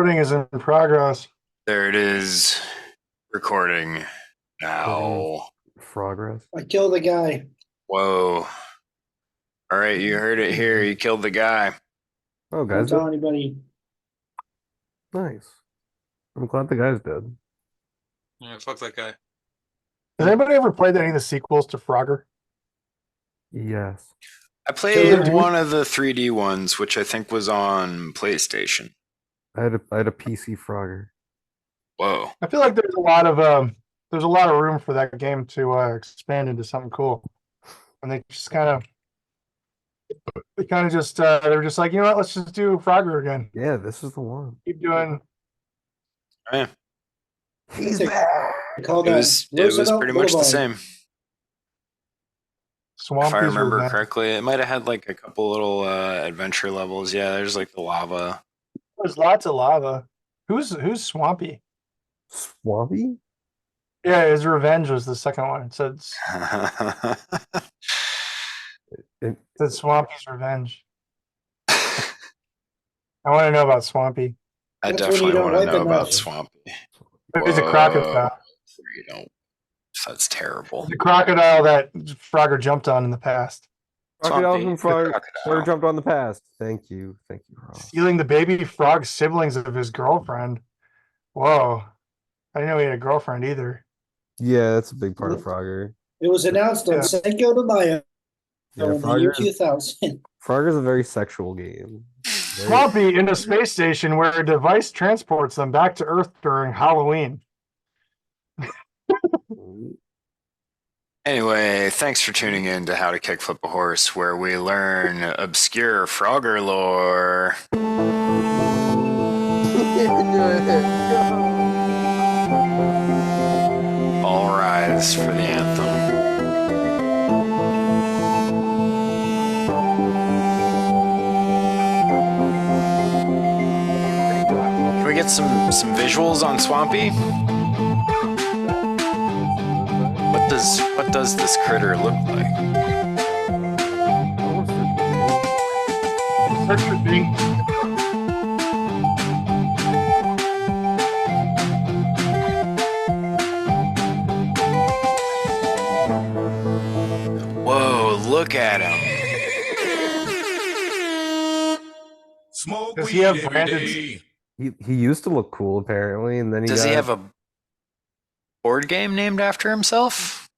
Recording is in progress. There it is. Recording now. Progress. I killed the guy. Whoa. All right, you heard it here. You killed the guy. Oh, Don't guys, tell anybody. nice. I'm glad the guy's dead. Yeah, fuck that guy. Has anybody ever played any of the sequels to Frogger? Yes. I played Dude. one of the 3D ones, which I think was on PlayStation. I had a PC Frogger. Whoa. I feel like there's a lot of room for that game to expand into something cool. And they just they're just like, you know what, let's just do Frogger again. Yeah, this is the one. Keep doing. Yeah. He's They back. call It that was Roosevelt pretty much the Boulevard. same. Swampy's If I remember Revenge. correctly, it might have had like a couple little adventure levels. Yeah, there's like the lava. There's lots of lava. Who's Swampy? Swampy? Yeah, his Revenge was the second one. It said Swampy's Revenge. I want to know about Swampy. I That's when you definitely don't want to wipe know it about out. Swampy. He's a crocodile. You don't. That's terrible. The crocodile that Frogger jumped on in the past. Crocodile from Swampy, the Frogger jumped on the past. Thank you, Ross. Stealing the baby frog siblings of his girlfriend. Whoa. I didn't know he had a girlfriend either. Yeah, that's a big part of Frogger. It was announced on Yeah. Cinco de Mayo Yeah, in the year Frogger's 2000. Frogger's a very sexual game. Very- Swampy in a space station where a device transports them back to Earth during Halloween. Anyway, thanks for tuning in to How to Kickflip a Horse, where we learn obscure Frogger lore. All rise for the anthem. Can we get some visuals on Swampy? What does this critter look like? Search for things. Whoa, look at him. Smoke Does weed he have every branded- day. He used to look cool apparently, and then Does he have a board game named after himself?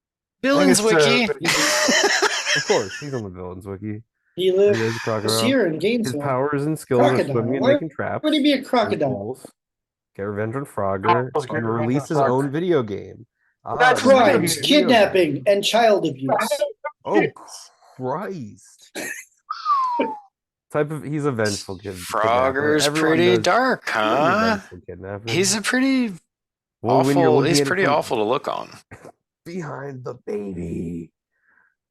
Villains it's, Wiki. Of course, he's on the villains wiki. He lived He is a crocodile. here in His Gainesville. powers and skills are Crocodile. swimming and Why making traps. would he be a and crocodile? pools. Get revenge on Frogger Oh, get and revenge release on his Frogger. own video game. That's the video Crimes, game. kidnapping, and child abuse. Oh Christ! He's a vengeful kid. Frogger's Everyone pretty does- dark, everyone's a huh? vengeful kidnapper. He's a pretty Well, when you're awful. looking He's at it pretty from awful to look on. behind the baby.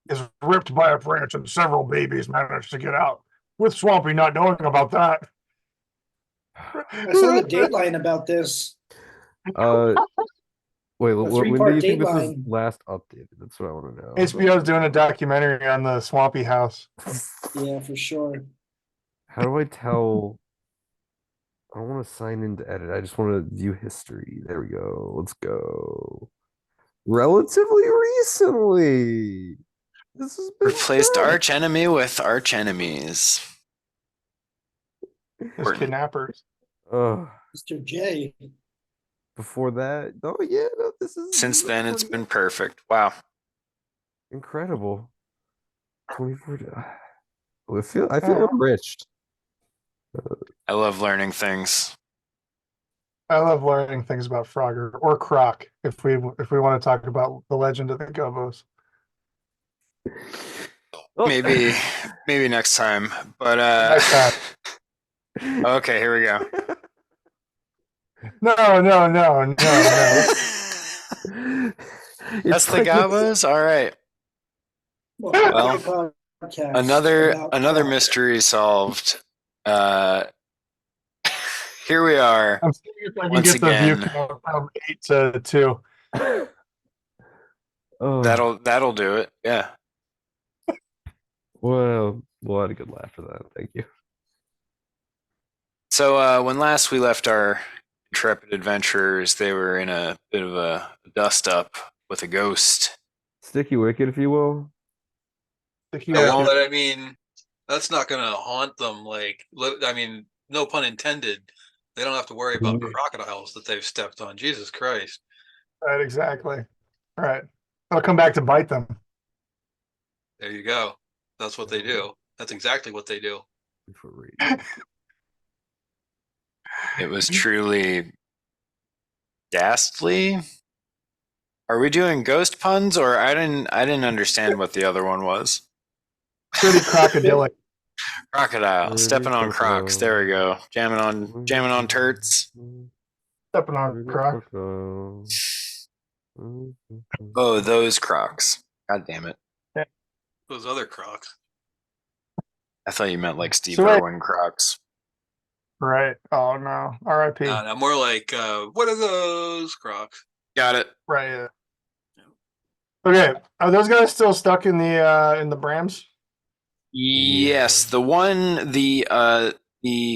Is ripped by a branch and several babies managed to get out. With Swampy not knowing about that. I saw the Dateline about this. Wait, when do you think this was Dateline. last updated? That's what I want to know. HBO's doing a documentary on the Swampy house. Yeah, for sure. How do I tell? I don't want to sign in to edit. I just want to view history. There we go. Let's go. Relatively recently. This has been Replaced done. arch enemy with arch enemies. His kidnappers. Ugh. Mr. J. Before that, oh yeah, no, this is. Since then, it's been perfect. Wow. incredible. 24. I feel enriched. I love learning things. I love learning things about Frogger or Croc if we want to talk about the legend of the Gobos. Oh. Maybe next time. But Next time. okay, here we go. No. That's the Gabos? All right. Well, another mystery solved. Here we are. I'm seeing if I can Once get the view again. count from 8 to 2. Oh, That'll do it. Yeah. well, I had a good laugh for that. Thank you. So when last we left our intrepid adventurers, they were in a bit of a dust up with a ghost. Sticky wicket, if you will. Sticky Yeah, wicket. but I mean, that's not gonna haunt them. Like, I mean, no pun intended. They don't have to worry about crocodiles that they've stepped on. Jesus Christ. Right, exactly. All right. It'll come back to bite them. There you go. That's what they do. That's exactly what they do. It was truly ghastly. Are we doing ghost puns, or I didn't understand what the other one was? Pretty crocodilic. Crocodile, stepping on crocs. There we go. Jamming on turts. Stepping on croc. Oh, those crocs. God damn it. Those other crocs. I thought you meant like Steve So wait. Irwin crocs. Right. Oh no. R.I.P. No, more like, what are those crocs? Got it. Right. Yeah. Okay. Are those guys still stuck in the Brams? Yes, the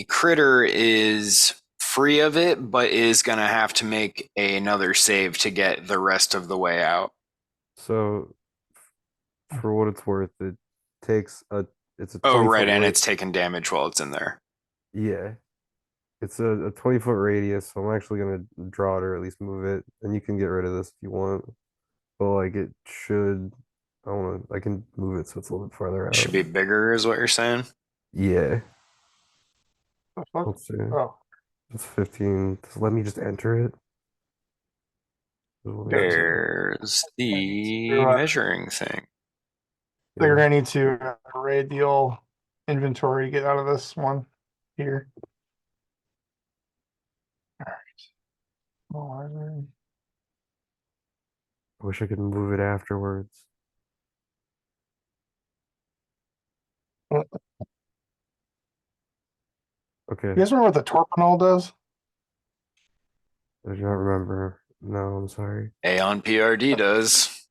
critter is free of it, but is gonna have to make another save to get the rest of the way out. So, for what it's worth, it's a Oh, 20 right, foot and radius. it's taking damage while it's in there. Yeah, it's a 20-foot radius, so I'm actually gonna draw it or at least move it, and you can get rid of this if you want. But like it should, I can move it so it's a little bit farther out. Should be bigger, is what you're saying. Yeah. The fuck? Let's see. Oh. It's 15. Just let me just enter it. There's the measuring thing. They're gonna need to raid the old inventory to get out of this one here. All right. I wish I could move it afterwards. Okay. You guys remember what the torpenol does? I do not remember. No, I'm sorry. A on PRD does.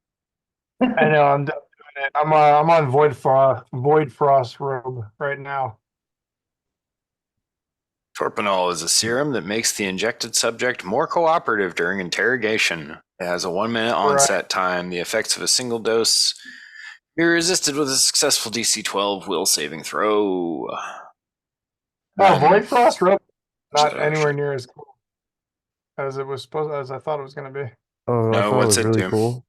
I know I'm doing it. I'm on Void Frost robe right now. Torpenol is a serum that makes the injected subject more cooperative during interrogation. It has a 1 minute onset time. The effects of a single dose be resisted with a successful DC 12 will saving throw. Oh, Void Frost robe, not Tsadok anywhere shit. near as cool as as I thought it was gonna be. Oh, I No, thought it what's was it really do? cool.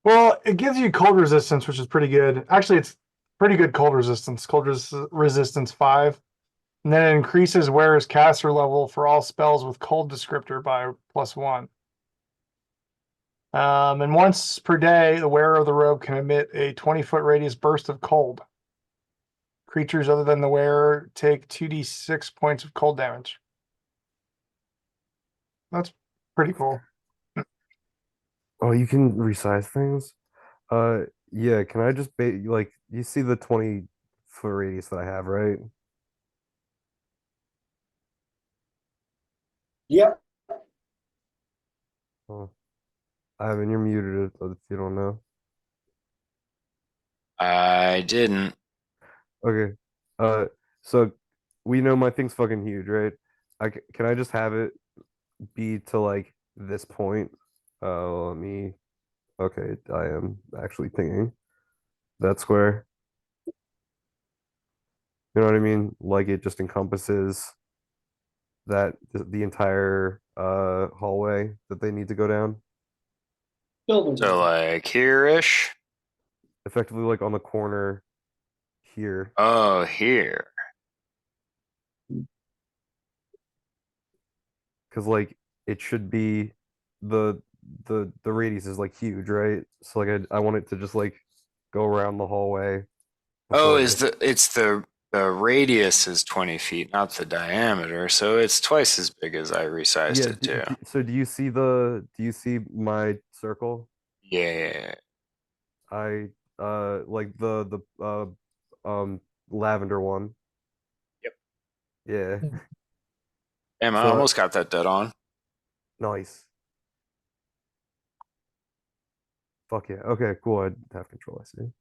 Well, it gives you cold resistance, which is pretty good. Actually, it's pretty good cold resistance. Resistance 5. And then it increases wearer's caster level for all spells with cold descriptor by +1. And once per day, the wearer of the robe can emit a 20-foot radius burst of cold. Creatures other than the wearer take 2d6 points of cold damage. That's pretty cool. Oh, you can resize things? Yeah, can I just like you see the 20-foot radius that I have, right? Yep. Oh. Ivan, you're muted if you don't know. I didn't. Okay. So we know my thing's fucking huge, right? Can I just have it be to like this point? Let me. Okay, I am actually thinking that square. You know what I mean? Like it just encompasses the entire hallway that they need to go down. Building. So like here-ish. Effectively like on the corner here. Oh, here. Because like it should be the the radius is like huge, right? So like I want it to just like go around the hallway. Oh, before it's the radius is 20 feet, not the diameter. So it's twice as big as I resized yeah. it to. So do you see my circle? Yeah. I like the lavender one. Yep. Yeah. Damn, I So almost got that dead on. nice. Fuck yeah. Okay, cool. I have control, I see.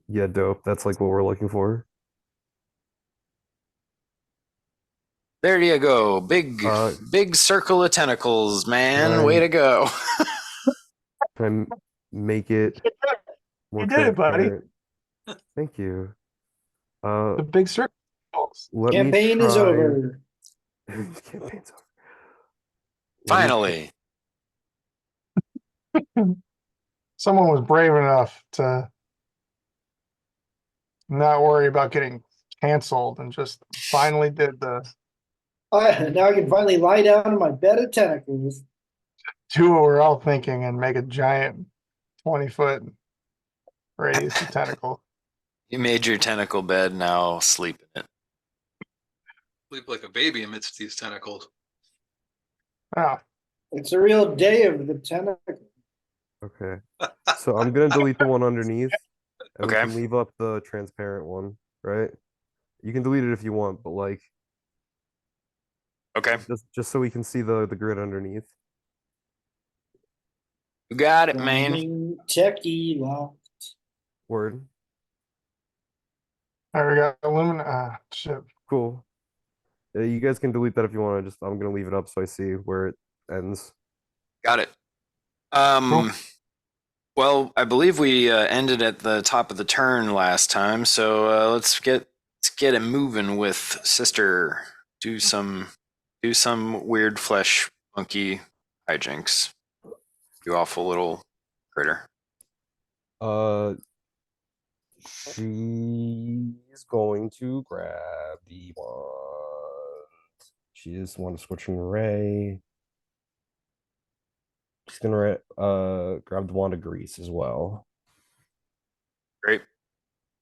Yeah, dope. That's like what we're looking for. There you go. Big, Uh, big circle of tentacles, man. Right. Way to go. try and make it more You did it, buddy. transparent. Thank you. Uh, The big circles. let me Campaign is try. over. Campaign's over. Let me- Finally. Someone was brave enough to not worry about getting canceled and just finally did the Now I can finally lie down in my bed of tentacles. do what we're all thinking and make a giant 20-foot radius of tentacle. You made your tentacle bed, now sleep in it. Sleep like a baby amidst these tentacles. Wow. It's a real day of the tentacle. Okay. So I'm gonna delete the one underneath, and we Okay. can leave up the transparent one, right? You can delete it if you want, but like Okay. just so we can see the grid underneath. You got it, man. Finding techie locked. Word. All right, we got aluminum. Shit. Cool. You guys can delete that if you want. I'm gonna leave it up so I see where it ends. Got it. Cool. Well, I believe we ended at the top of the turn last time, so let's get it moving with Sister. Do some weird flesh monkey hijinks. You awful little critter. She's going to grab the wand. She is one switching array. She's gonna grab the wand of grease as well. Great.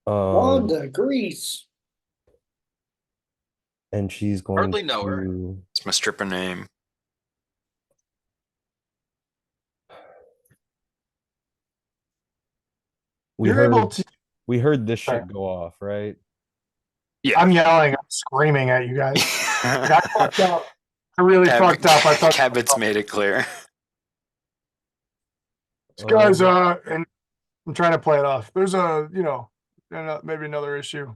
Wanda Grease. And she's going Hardly know her. to It's my stripper name. we You're heard able to. we heard this Sorry. shit go off, right? Yeah. I'm yelling. I'm screaming at you guys. I fucked up. I really fucked up. I thought, Cabot's made it clear. guys, and I'm trying to play it off. There's maybe another issue.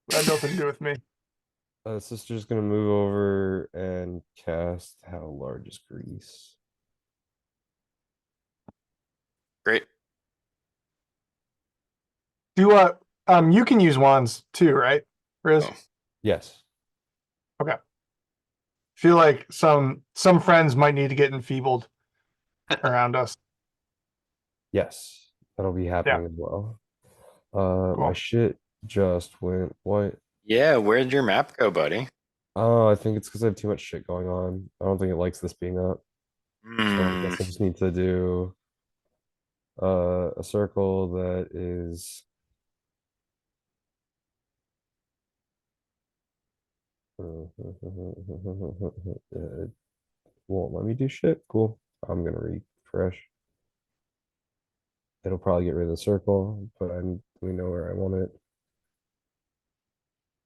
That had nothing to do with me. Sister's gonna move over and cast how large is grease? Great. Do what? You can use wands too, right, Riz? Oh. Yes. Feel like some friends might need to get enfeebled around us. Yes. That'll be happening as well. My Cool. shit just went what? Yeah, where'd your map go, buddy? Oh, I think it's because I have too much shit going on. I don't think it likes this being up. So I guess I just need to do a circle that is it won't let me do shit. Cool. I'm gonna refresh. It'll probably get rid of the circle, but we know where I want it.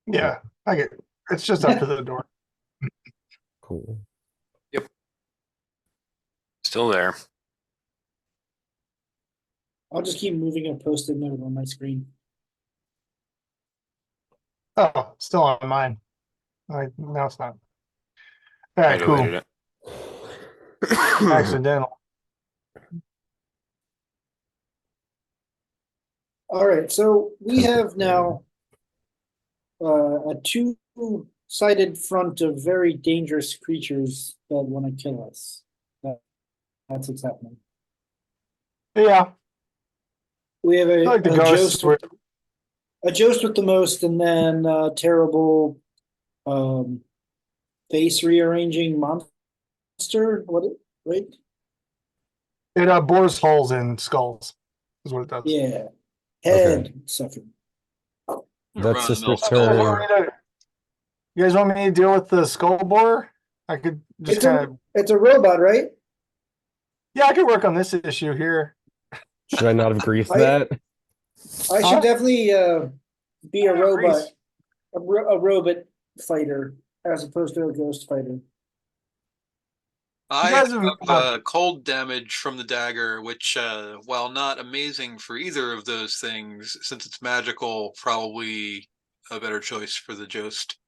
Yeah, I get. It's just up to the door. Cool. Still there. I'll just keep moving a post-it note on my screen. Oh, still on mine. No, it's not. All I right, cool. deleted it. Accidental. All right, so we have now a two-sided front of very dangerous creatures that want to kill us. That's what's happening. Yeah, We have I like the ghosts. a Jost with the most, and then terrible face rearranging monster. Right? It bores holes in skulls. Is what it does. Yeah. Head suffering. That's Sister's Run-of-the-mill turn. You guys want me to deal with the skull borer? I could just It's kind of. it's a robot, right? Yeah, I could work on this issue here. Should I not have greased I- that? I Huh? should definitely be a Yeah, robot, Reese. a robot fighter as opposed to a ghost fighter. I guys have have- cold damage from the dagger, which, while not amazing for either of those things, since it's magical, probably a better choice for the Jost.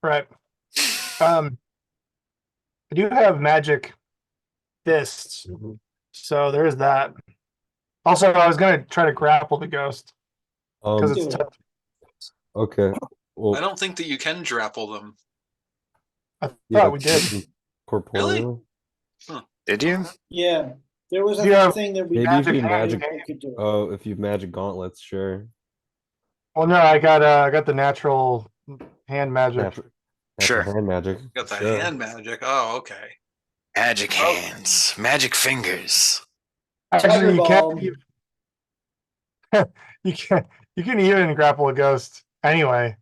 Right. I do have magic fists, so there's that. Also, I was gonna try to grapple the ghost because it's Do it. tough. Okay. Well, I don't think that you can grapple them. I yeah, thought we did. corporeal. Did you? Yeah, there was a Yeah, thing that we Maybe if Magic you hand. magic. could do. Oh, if you magic gauntlets, sure. Well, no, I got the natural hand magic. Natural Sure. hand magic. Got the Sure. hand magic. Oh, okay. Magic hands, magic fingers. Actually, you Fireball. can't. You can you can even grapple a ghost anyway.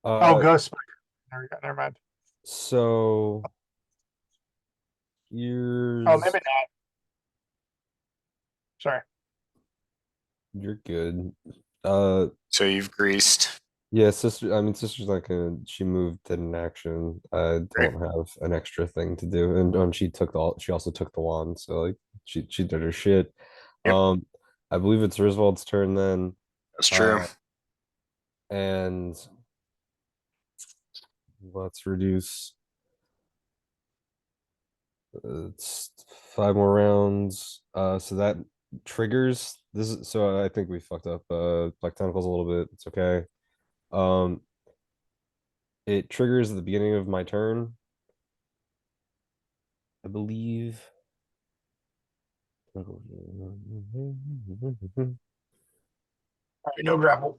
Oh, ghost spider. Never mind. So here's. Oh, maybe not. Sorry. You're good. So you've greased. Yeah, sister. I mean, sister's not gonna. She moved in action. I Great. don't have an extra thing to do, and she took the. She also took the wand, so like she did her shit. Yep. I believe it's Griswold's turn then, That's true. and let's reduce. It's 5 more rounds. So that triggers this. So I think we fucked up. Black Tentacles a little bit. It's okay. It triggers at the beginning of my turn, I believe. All right, no grapple.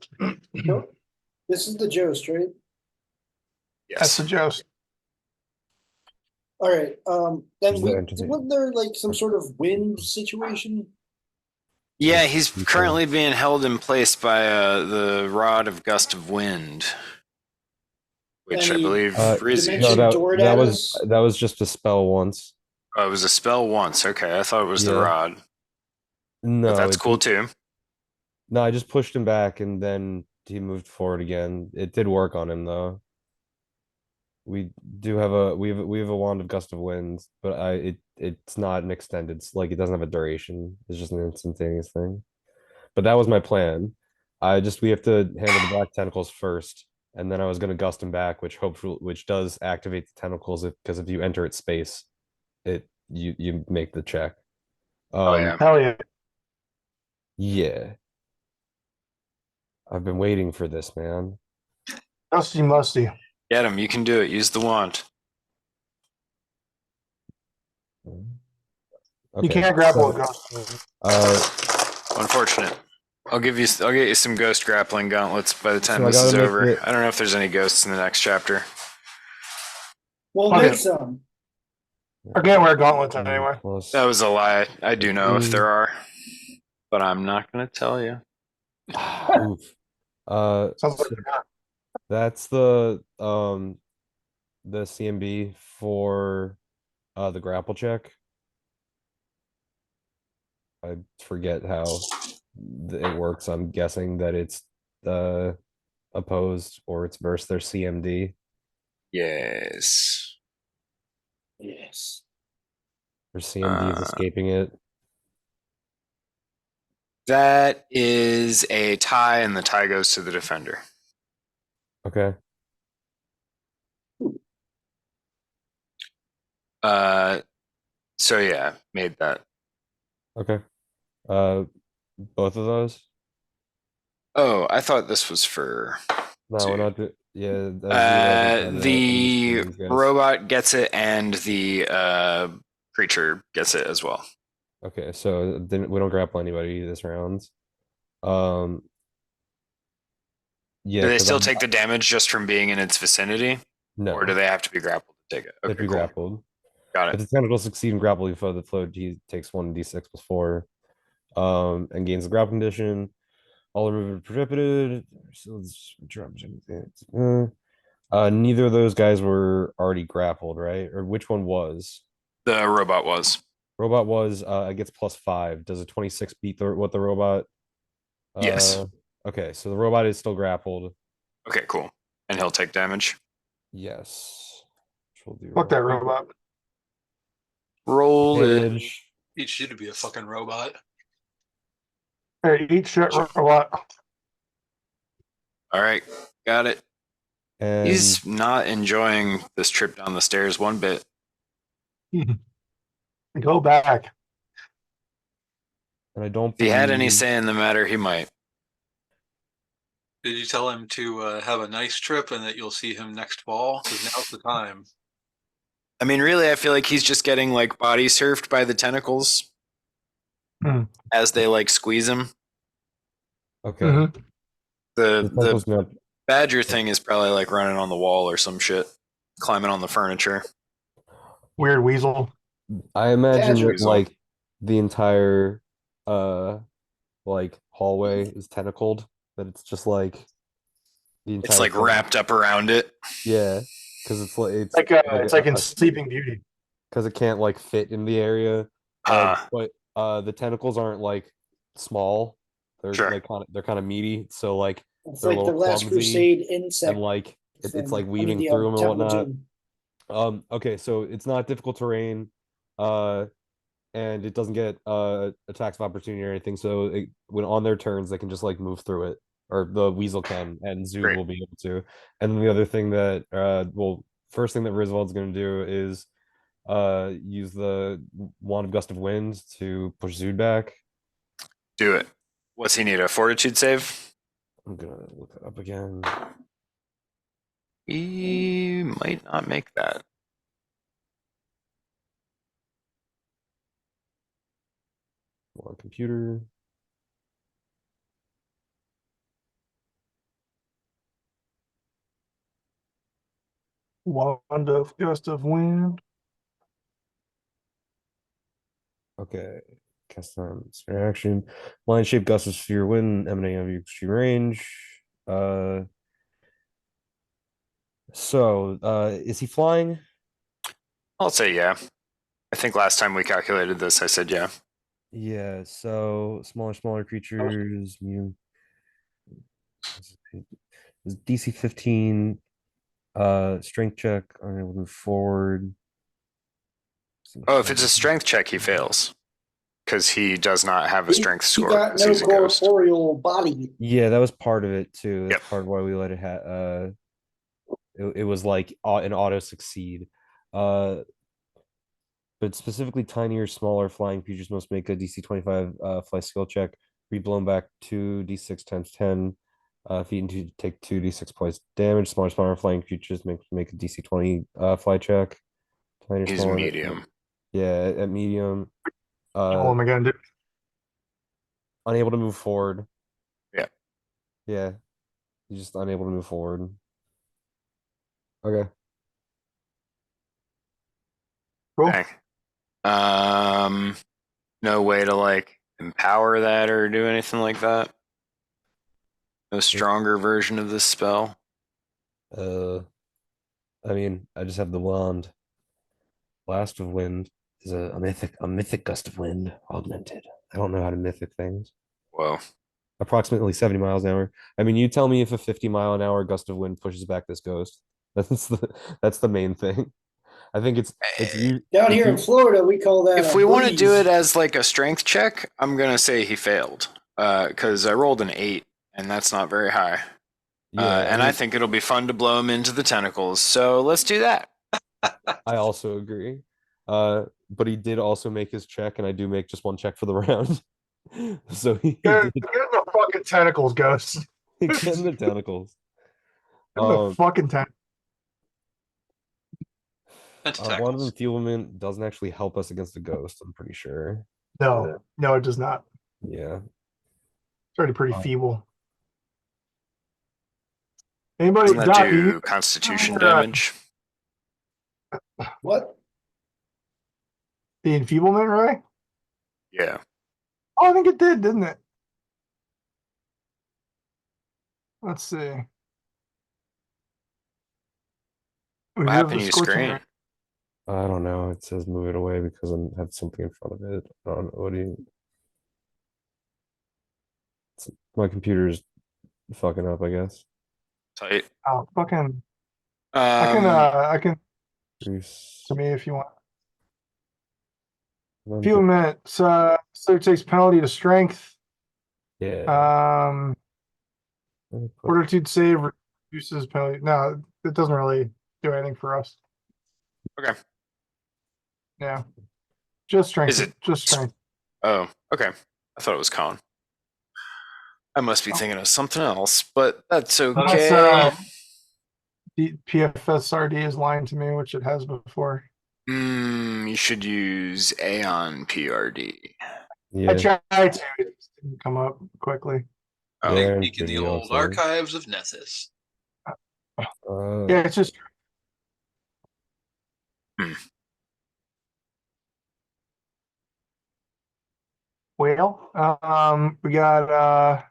This is the Jost, right? That's Yes. the Jost. All right. Then Is we that interesting? wasn't there like some sort of wind situation? Yeah, he's currently being held in place by the rod of gust of wind, which I Any, believe Rizzy. dimension- No, Door that status? was just a spell once. Oh, it was a spell once. Okay, I thought it was the Yeah. rod. No, But that's it cool didn't- too. No, I just pushed him back and then he moved forward again. It did work on him though. We do have a wand of gust of wind, but it's not an extended. It's like it doesn't have a duration. It's just an instantaneous thing. But that was my plan. We have to handle the black tentacles first, and then I was gonna gust him back, which does activate the tentacles because if you enter its space, you make the check. Oh yeah. Hell yeah. Yeah. I've been waiting for this, man. Musty musty. Get him. You can do it. Use the wand. You can't grapple a so, ghost. Unfortunate. I'll get you some ghost grappling gauntlets by the time So I this is gotta make over. it- I don't know if there's any ghosts in the next chapter. We'll Okay. make some. I can't wear gauntlets anyway. plus- That was a lie. I do know if Mm. there are, but I'm not going to tell you. Oof. Sounds like So that's the CMB for the grapple check. I forget how it works. I'm guessing that it's opposed or it's versus their CMD. Yes. Yes. Or CMD is escaping it. That is a tie, and the tie goes to the defender. Okay. So yeah, made that. Okay. Both of those? Oh, I thought this was for No, Two. we're not. Yeah. the robot gets it, and the creature gets it as well. Okay, so then we don't grapple anybody this round. Yeah. Do they 'cause still I'm- take the damage just from being in its vicinity, No. or do they have to be grappled to take it? They have to be cool. grappled. Got If it. the tentacles succeed in grappling foe, the foe he takes 1d6 plus 4. And gains the grapple condition. All are prohibited. So let's drop. Neither of those guys were already grappled, right? Or which one was? The robot was. Robot was it gets +5. Does a 26 beat what the robot? Yes. Okay, so the robot is still grappled. Okay, cool. And he'll take damage. Yes. Fuck that robot. Roll it. Damage. Teach you to be a fucking robot. Hey, eat shit robot. All right, got it. And He's not enjoying this trip down the stairs one bit. Go back. I don't If he had any believe say in the matter, he might. Did you tell him to have a nice trip and that you'll see him next fall? Because now's the time. I mean, really, I feel like he's just getting like body surfed by the tentacles Hmm. as they like squeeze him. okay. Mhm. The tentacles not- badger thing is probably like running on the wall or some shit, climbing on the furniture. Weird weasel. I imagine Badger. that like the entire like hallway is tentacled, that it's just like the entire It's like thing. wrapped up around it. Yeah, because it's like It's like in Sleeping Beauty. because it can't like fit in the area. But the tentacles aren't like small. They're Sure. like they're kind of meaty. So like It's they're a like the little Last clumsy Crusade insect. and like it's thing. like I mean, weaving the, through them and Temple of whatnot. Doom. Okay, so it's not difficult terrain, and it doesn't get attacks of opportunity or anything. So when on their turns, they can just like move through it, or the weasel can, and Zoom Great. will be able to. And then the other thing that first thing that Griswold's going to do is use the wand of gust of wind to push Zood back. Do it. What's he need? A fortitude save? I'm gonna look it up again. He might not make that. On computer. Wand of Gust of Wind. Okay. Cast on spare action. Line shape gust of sphere wind emanating out of your extreme range. Is he flying? I'll say yeah. I think last time we calculated this, I said yeah. Yeah, so smaller creatures. DC 15, strength check, unable to move forward. Oh, if it's a strength check, he fails. Because he does not have a strength He score. got 'Cause no he's a ghost. corporeal body. Yeah, that was part of it too. That's Yep. part of why we let it it was like an auto succeed. But specifically tinier, smaller flying creatures must make a DC 25 fly skill check, be blown back 2d6 times 10. If you need to take 2d6 points damage, smaller flying creatures make a DC 20 fly check. Tinier, He's smaller. medium. Yeah, at medium. Oh my god, dude. Unable to move forward. Yeah. Yeah. He's just unable to move forward. Okay. Cool. Dang. No way to like empower that or do anything like that. No stronger version of this spell. I mean, I just have the wand. Blast of Wind is a mythic gust of wind augmented. I don't know how to mythic things. Whoa. Approximately 70 miles an hour. I mean, you tell me if a 50-mile-an-hour gust of wind pushes back this ghost. That's the main thing. I think it's Down here in Florida, we call that If a we want to do breeze. it as like a strength check, I'm gonna say he failed. Because I rolled an 8, and that's not very high. Yeah, I think it'll be fun to blow him into the tentacles. So let's do that. I also agree. But he did also make his check, and I do make just one check for the round. So he Get did in the fucking tentacles, Ghost. get in the tentacles. Get in the fucking tentacles. One of enfeeblement doesn't actually help us against a ghost, I'm pretty sure. No, no, it does not. Yeah. It's already pretty feeble. Anybody, Doesn't that Doc, do constitution uh, damage? What? the enfeeblement, right? Yeah. Oh, I think it did, didn't it? Let's see. We What have happened the to your scorching screen? ray. I don't know. It says move it away because I have something in front of it. I don't know. What do you? My computer's fucking up, I guess. Tight. Oh, fucking. I can. To me, if you want. Enfeeblement. So it takes penalty to strength. Yeah. Fortitude save Uses penalty. No, it doesn't really do anything for us. Okay. Yeah. Just strength. Is it- Just strength. Oh, okay. I thought it was con. I must be thinking of something else, but that's okay. The PFSRD is lying to me, which it has before. You should use Aeon PRD. I Yeah. tried to, it just didn't come up quickly. Oh, Yeah. Peek in the video old saying. archives of Nessus. Yeah, it's just whale. We got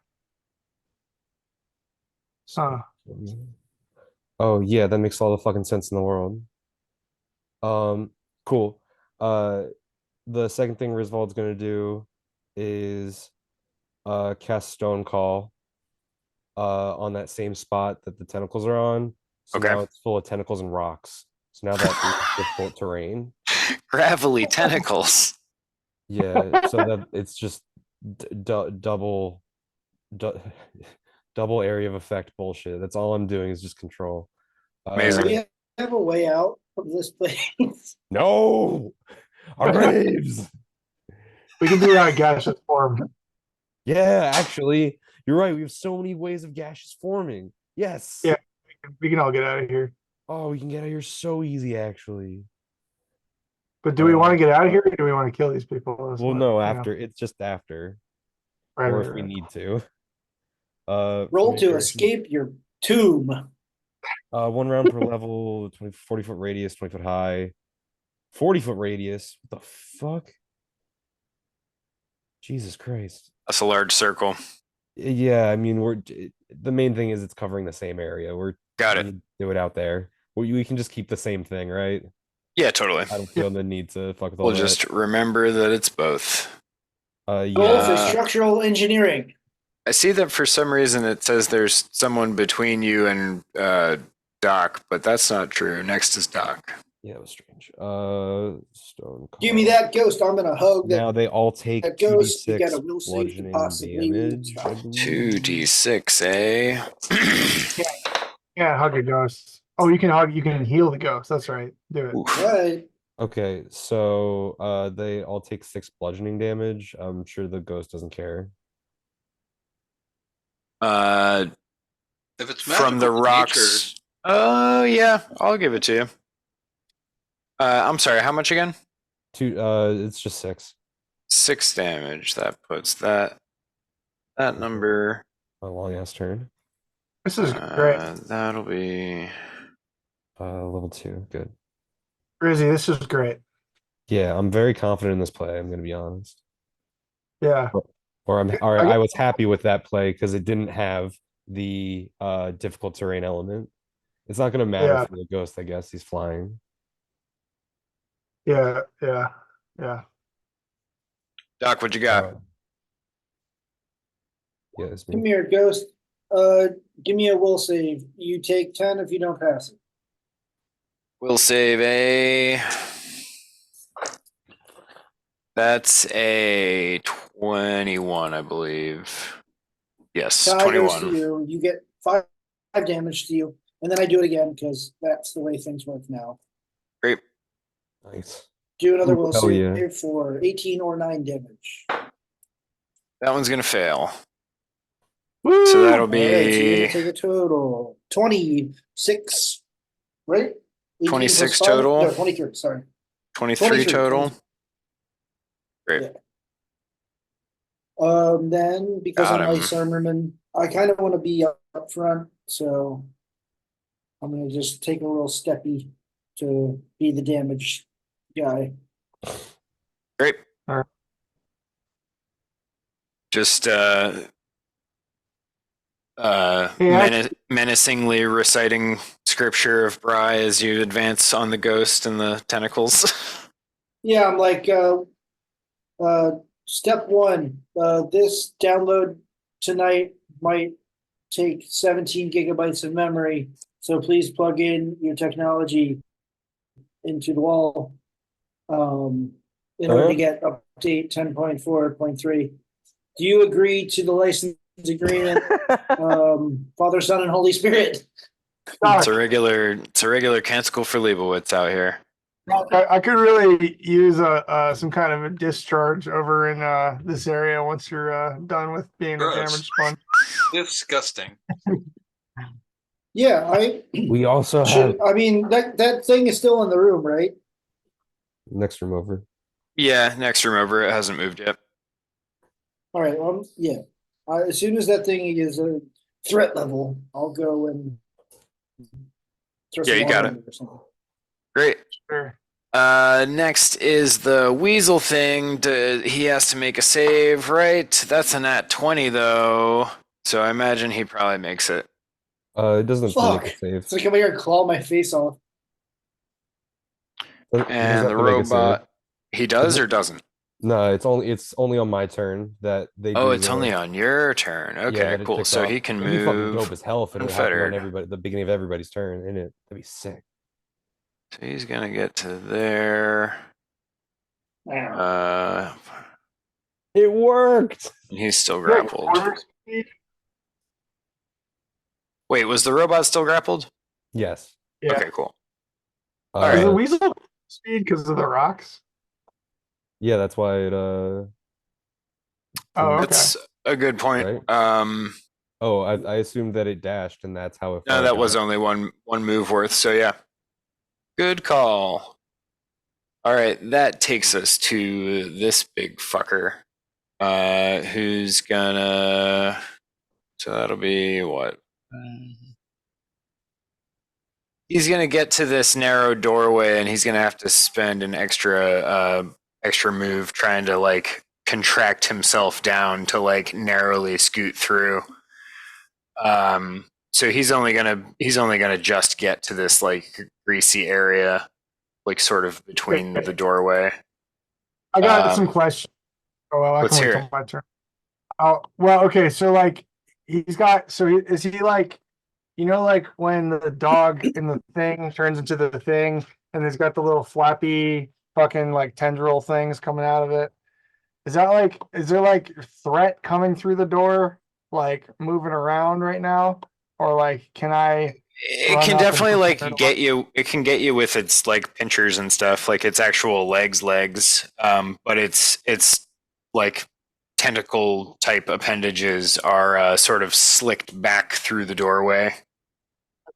Oh yeah, that makes all the fucking sense in the world. Cool. The second thing Risvold's gonna do is cast Stone Call on that same spot that the tentacles are on. So Okay. now it's full of tentacles and rocks. So now that is difficult terrain. Gravelly tentacles. Yeah, so that it's just double double area of effect bullshit. That's all I'm doing is just control. Amazing. Do we have a way out of this place? No, our graves. we can do that gaseous form. Yeah, actually, you're right. We have so many ways of gaseous forming. Yes. Yeah. We can all get out of here. Oh, we can get out of here so easy, actually. But do we want to get out of here or do we want to kill these people? Well, no, after it's just after. Right, or right, if we right. need to. Roll to familiar- escape your tomb. 1 round per level, 40-foot radius, 20-foot high, 40-foot radius. What the fuck? Jesus Christ. That's a large circle. Yeah, I mean, the main thing is it's covering the same area. Got we it. need to do it out there. We can just keep the same thing, right? Yeah, totally. I don't feel the need to fuck with all We'll that. just remember that it's both. Roll Yeah. for structural engineering. I see that for some reason it says there's someone between you and Doc, but that's not true. Next is Doc. Yeah, it was strange. Stone. Give me Call. that ghost. I'm gonna hug that. Now they all take that ghost. You 2d6 got a will save to bludgeoning possibly damage. I believe. 2d6, eh? Yeah, hug a ghost. Oh, you can heal the ghost. That's right. Do it. Oof. Right. Okay, so they all take 6 bludgeoning damage. I'm sure the ghost doesn't care. Uh, If it's from the magical in rocks. Oh, yeah, I'll give it to you. I'm sorry, how much again? It's just 6. 6 damage. That puts that number. A long ass turn. This is great. That'll be Level 2, good. Rizzy, this is great. Yeah, I'm very confident in this play. I'm gonna be honest. Yeah. Or I was happy with that play because it didn't have the difficult terrain element. It's not gonna matter Yeah. for the ghost, I guess. He's flying. Yeah. Doc, what you got? Yeah, it's Come me. here, ghost. Give me a will save. You take 10 if you don't pass it. We'll save a. That's a 21, I believe. Yes, Tie goes to 21. you. You get 5 damage to you, and then I do it again because that's the way things work now. Great. Nice. Do another will Hell save yeah. for 18 or 9 damage. That one's gonna fail. Woo! So that'll All right, so you're be gonna take a total 26, right? 18 26 plus 5? total. No, 23. Sorry. 23 23 total. Great. Yeah. Then because Got I'm him. Ice Armorman, I kind of want to be up front, so I'm gonna just take a little steppy to be the damage guy. Great. All right. Just Hey, menacingly reciting scripture of Bry as you advance on the ghost and the tentacles. Yeah, I'm like, step 1, this download tonight might take 17 gigabytes of memory, so please plug in your technology into the wall in order to get update 10.4.3. Do you agree to the license agreement. Father, Son, and Holy Spirit. It's a regular canticle for Leibowitz out here. I could really use some kind of a discharge over in this area once you're done with being a Gross. damage sponge. Disgusting. Yeah, We also have I mean, that thing is still in the room, right? next room over. Yeah, next room over. It hasn't moved yet. All right. Yeah. As soon as that thing is a threat level, I'll go and throw Yeah, some you got water it. on or something. Great. Sure. Next is the weasel thing. He has to make a save, right? That's a nat 20 though, so I imagine he probably makes it. It doesn't have to make Fuck. a save. It's like come here and claw my face off. He doesn't And have the to make a save. robot, he does or doesn't? No, it's only on my turn that they do. Oh, it's only on your turn. Okay, that it cool. ticks So off. he can It'd be fucking move dope as hell if it happened on unfettered. everybody the beginning of everybody's turn, isn't it? That'd be sick. So he's gonna get to there. It worked. He's still Great. grappled. Quarter speed? Wait, was the robot still grappled? Yes. Yeah. Okay, cool. Uh, All Is the right. weasel speed because of the rocks? Yeah, that's why it Oh, okay. That's a good point. Right. Oh, I assumed that it dashed and that's how it No, felt. that was only one move worth. So yeah, good call. All right, that takes us to this big fucker, who's gonna. So that'll be what? He's gonna get to this narrow doorway, and he's gonna have to spend an extra move trying to like contract himself down to like narrowly scoot through. So he's only gonna just get to this like greasy area, like sort of between the doorway. I got some questions. Oh, well, I Let's can wait hear till my turn. Oh, well, okay. So, like, is he like, like when the dog in the thing turns into the thing and it's got the little flappy fucking like tendril things coming out of it? Is there like threat coming through the door, like moving around right now? Or like, can I? It run can up and definitely push like the door? get you. It can get you with its like pinchers and stuff, like its actual legs. But it's like tentacle type appendages are sort of slicked back through the doorway.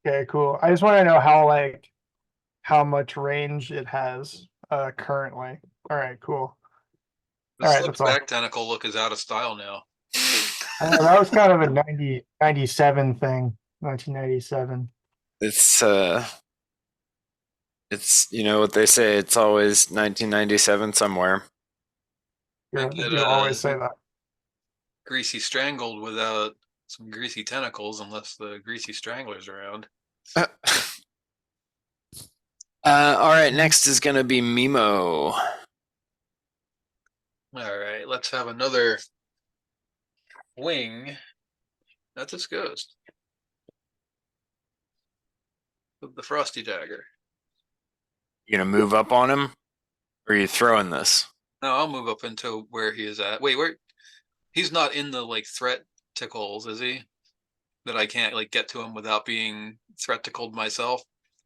Okay, cool. I just want to know how much range it has currently. All right, cool. The All right, slick that's all. back tentacle look is out of style now. I know, that was kind of a 97 thing, 1997. It's what they say. It's always 1997 somewhere. Yeah, Can't they get do always say that. Greasy strangled without some greasy tentacles, unless the greasy strangler's around. All right, next is gonna be Memo. All right, let's have another wing at this ghost with the frosty dagger. You gonna move up on him, or are you throwing this? No, I'll move up into where he is at. Wait, where? He's not in the like threat tickles, is he? That I can't like get to him without being threat tickled myself.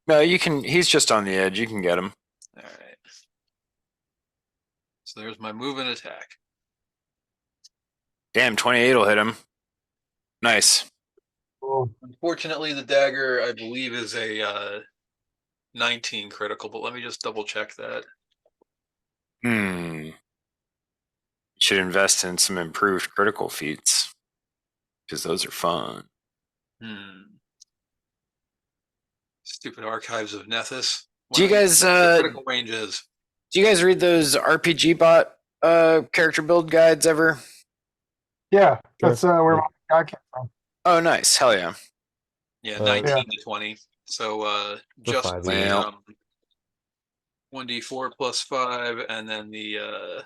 No, you can. He's just on the edge. You can get him. All right. So there's my move and attack. Damn, 28 will hit him. Nice. Cool. Unfortunately, the dagger I believe is a 19 critical, but let me just double check that. Should invest in some improved critical feats because those are fun. Stupid archives of Nethys. Do you guys critical range is? Do you guys read those RPG bot character build guides ever? Yeah, that's where my guy came from. Oh, nice. Hell yeah. Yeah, 19 to 20. So just the 1d4 plus 5 and then the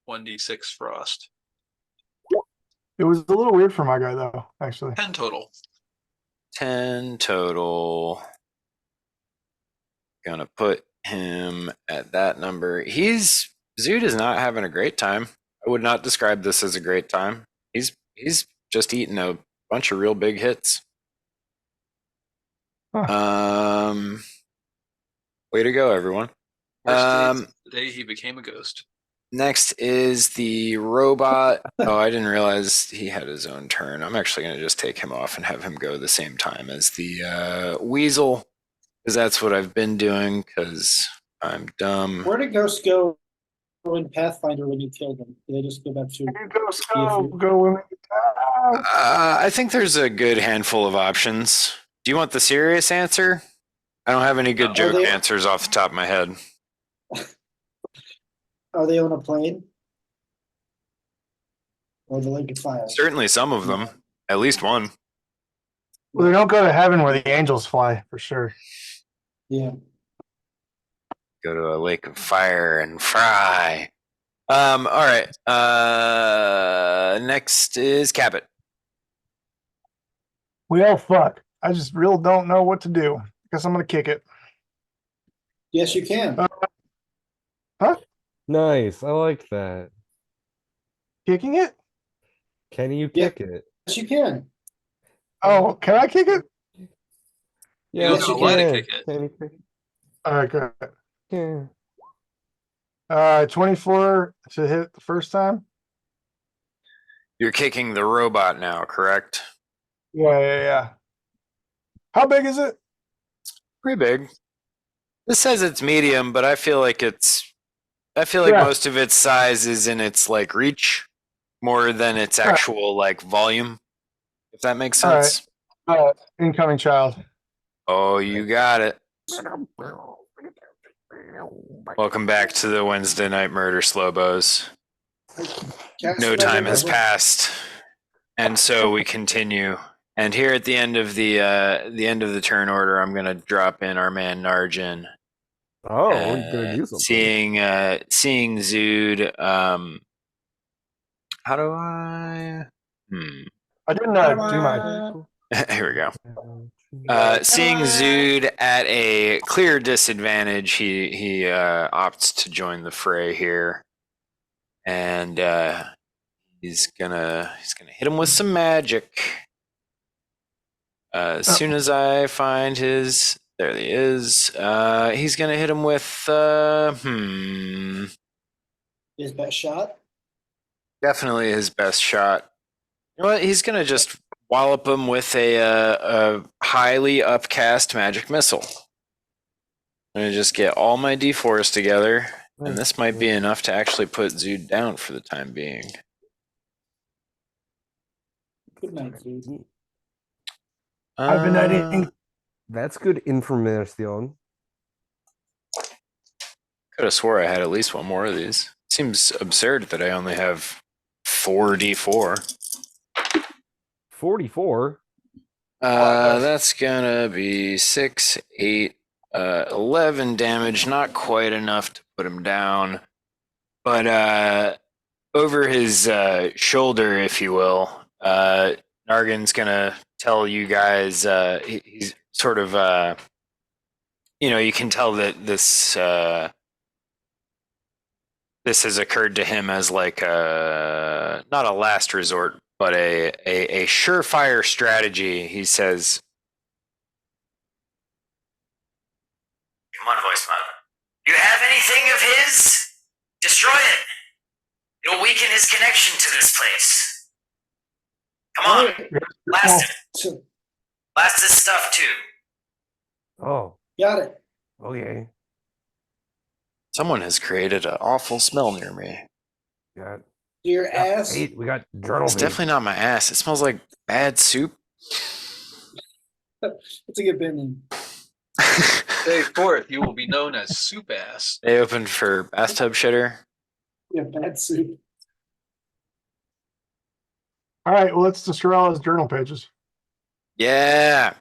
1d6 frost. It was a little weird for my guy though, actually. 10 total. 10 total. Gonna put him at that number. Zood is not having a great time. I would not describe this as a great time. He's just eating a bunch of real big hits. Way to go, everyone. Worst day since the day he became a ghost. Next is the robot. Oh, I didn't realize he had his own turn. I'm actually going to just take him off and have him go the same time as the weasel, because that's what I've been doing, because I'm dumb. Where did ghosts go in Pathfinder when you killed them? Did they just go back to? Go. I think there's a good handful of options. Do you want the serious answer? I don't have any good joke answers off the top of my head. Are they on a plane? Or the Lake of Fire? Certainly some of them. At least one. Well, they don't go to heaven where the angels fly, for sure. Yeah. Go to a lake of fire and fry. All right. Next is Cabbot. Well, fuck. I just real don't know what to do. Guess I'm gonna kick it. Yes, you can. Nice. I like that. Kicking it? Can you kick it? Yes, you can. Oh, can I kick it? Yeah, don't know why to kick it. Can you kick it? All right, good. Yeah. 24 to hit the first time. You're kicking the robot now, correct? Yeah. How big is it? Pretty big. This says it's medium, but I feel like most of its size is in its like reach more than its actual like volume, if that makes sense. All right. Incoming child. Oh, you got it. Welcome back to the Wednesday Night Murder Slowbos. No time has passed, and so we continue. And here at the end of the turn order, I'm gonna drop in our man Narjan. Oh, we're gonna do something. Seeing Zood. How do I? I didn't do my. Here we go. Seeing Zood at a clear disadvantage, he opts to join the fray here, and he's gonna hit him with some magic. As soon as I find his, there he is. He's gonna hit him with His best shot. Definitely his best shot. You know what? He's gonna just wallop him with a highly upcast magic missile. I'm gonna just get all my d4s together, and this might be enough to actually put Zood down for the time being. Good night, Zood. I've been editing. That's good information. Could have swore I had at least one more of these. Seems absurd that I only have 4d4. 44. That's gonna be 6, 8, 11 damage. Not quite enough to put him down, but over his shoulder, if you will, Nargan's gonna tell you guys. He's sort of, you can tell that this has occurred to him as like not a last resort, but a surefire strategy. He says, "Come on, voice mod. Do you have anything of his? Destroy it. It'll weaken his connection to this place. Come on, blast it. Blast his stuff too." Oh, Got it. okay. Someone has created an awful smell near me. Got Your ass. we got journal. It's definitely not my ass. It smells like bad soup. It's a good bending. Day 4th, you will be known as Soup Ass. They opened for bathtub shitter. Yeah, bad soup. All right, well, let's destroy all his journal pages. Yeah.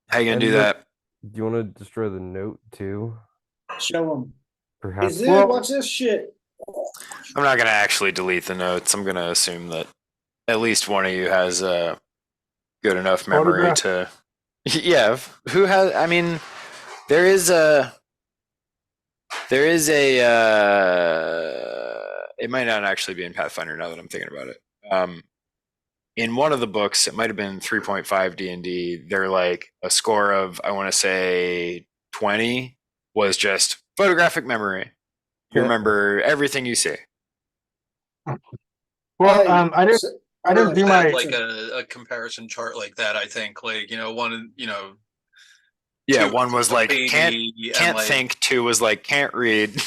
How you gonna do that? Do you want to destroy the note too? Show him. Perhaps. Hey, Zood, watch this shit. I'm not gonna actually delete the notes. I'm gonna assume that at least one of you has a good enough memory to. Yeah. Who has? I mean, there is a. It might not actually be in Pathfinder now that I'm thinking about it. in one of the books, it might have been 3.5 D&D, they're like a score of, I want to say 20 was just photographic memory. You Yeah. remember everything you see. Well, I didn't. so- I didn't do Had my. like a comparison chart like that. I think like one Yeah, two one was a like baby and can't like think, two was like can't read.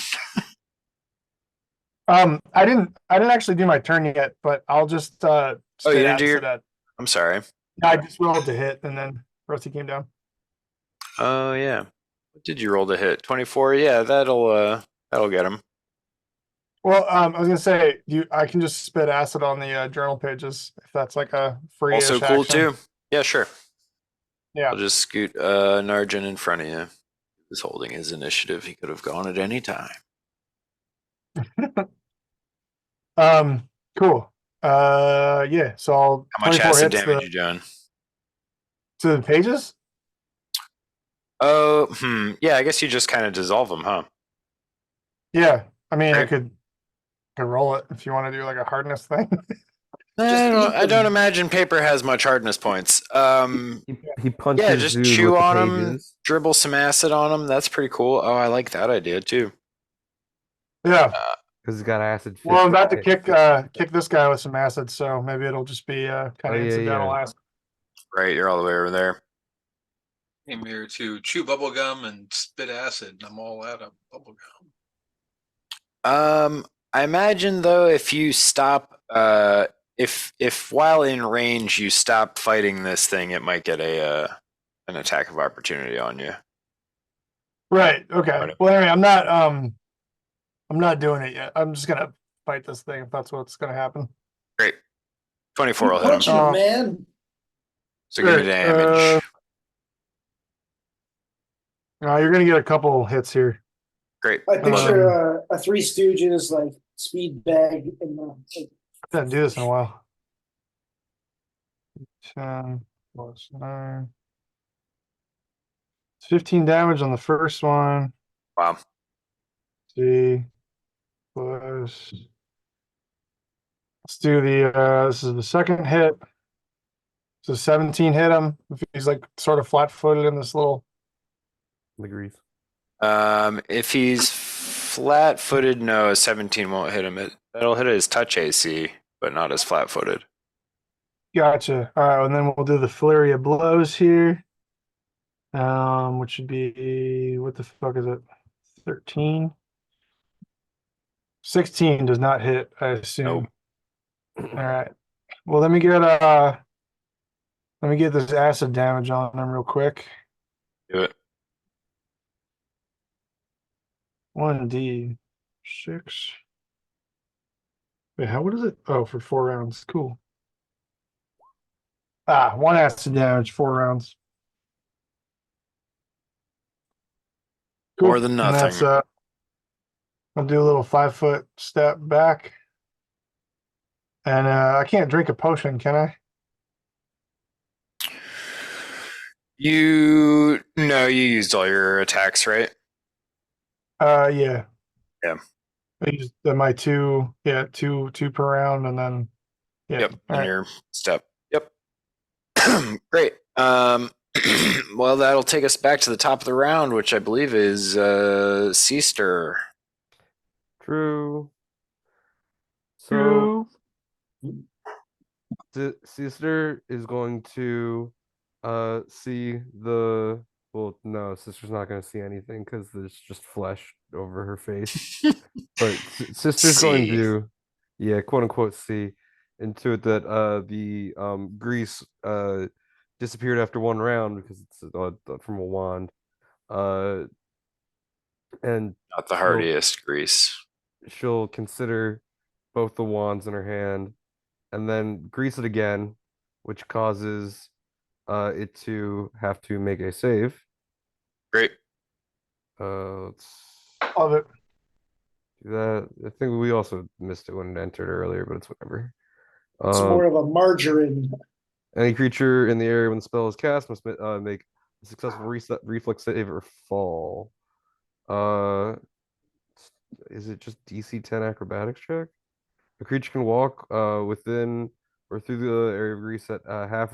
I didn't actually do my turn yet, but I'll just Oh, you spit didn't do acid your at. I'm sorry. I just rolled to hit, and then Rusty came down. Oh yeah. What did you roll to hit? 24? Yeah, that'll get him. Well, I was gonna say, I can just spit acid on the journal pages if that's like a free-ish Also cool action. too. Yeah, sure. Yeah. I'll just scoot Narjan in front of you. He was holding his initiative. He could have gone at any time. Cool. Yeah. So I'll How much 24 acid hits damage you doing? to the pages. Oh, yeah, I guess you just kind of dissolve them, huh? Yeah. I mean, I Great. could roll it if you want to do like a hardness thing. I eat don't them. imagine paper has much hardness points. He punches Yeah, just dude chew with the on them, pages. dribble some acid on them. That's pretty cool. Oh, I like that idea too. Yeah. Because he's got acid. Well, I'm about to fit- kick this guy with some acid, so maybe it'll just be kind Oh, of yeah, incidental yeah. acid. Right, you're all the way over there. came here to chew bubble gum and spit acid. I'm all out of bubble gum. I imagine though, if you stop, if while in range you stop fighting this thing, it might get an attack of opportunity on you. Right. Okay. Right. Well, anyway, I'm not doing it yet. I'm just gonna fight this thing if that's what's gonna happen. Great. 24 Keep will hit him. punching him, man. So give me damage. You're gonna get a couple hits here. Great. I I love it. picture a Three Stooges like speed bag and I didn't do this in a while. 10 plus 9. It's 15 damage on the first one. Wow. See, plus. Let's do this is the second hit. So 17 hit him. If he's like sort of flat footed in this little. Agrees. If he's flat footed, no, a 17 won't hit him. That'll hit his touch AC, but not as flat footed. Gotcha. All right, and then we'll do the flurry of blows here. Which would be, what the fuck is it? 13. 16 does not hit, I assume. Nope. All right. Well, let me get this acid damage on him real quick. Do it. 1d6. Wait, what is it? Oh, for 4 rounds. Cool. 1 acid damage, 4 rounds. Cool. More than And nothing. that's I'll do a little 5-foot step back. And I can't drink a potion, can I? You used all your attacks, right? Yeah. Yeah. I used my 2 per round, and then Yep. All And right. your step. Yep. Great. Well, that'll take us back to the top of the round, which I believe is Seaster. True. So sister is going to see the no, sister's not going to see anything because there's just flesh over her face. But sister's going See. to, yeah, quote unquote, see into it that the grease disappeared after 1 round because it's from a wand. And Not the hardiest grease. she'll consider both the wands in her hand and then grease it again, which causes it to have to make a save. Great. Let's Love it. do that. I think we also missed it when it entered earlier, but it's whatever. it's more of a margarine. Any creature in the area when the spell is cast must make a successful reflex save or fall. Is it just DC 10 acrobatics check? A creature can walk within or through the area of grease at half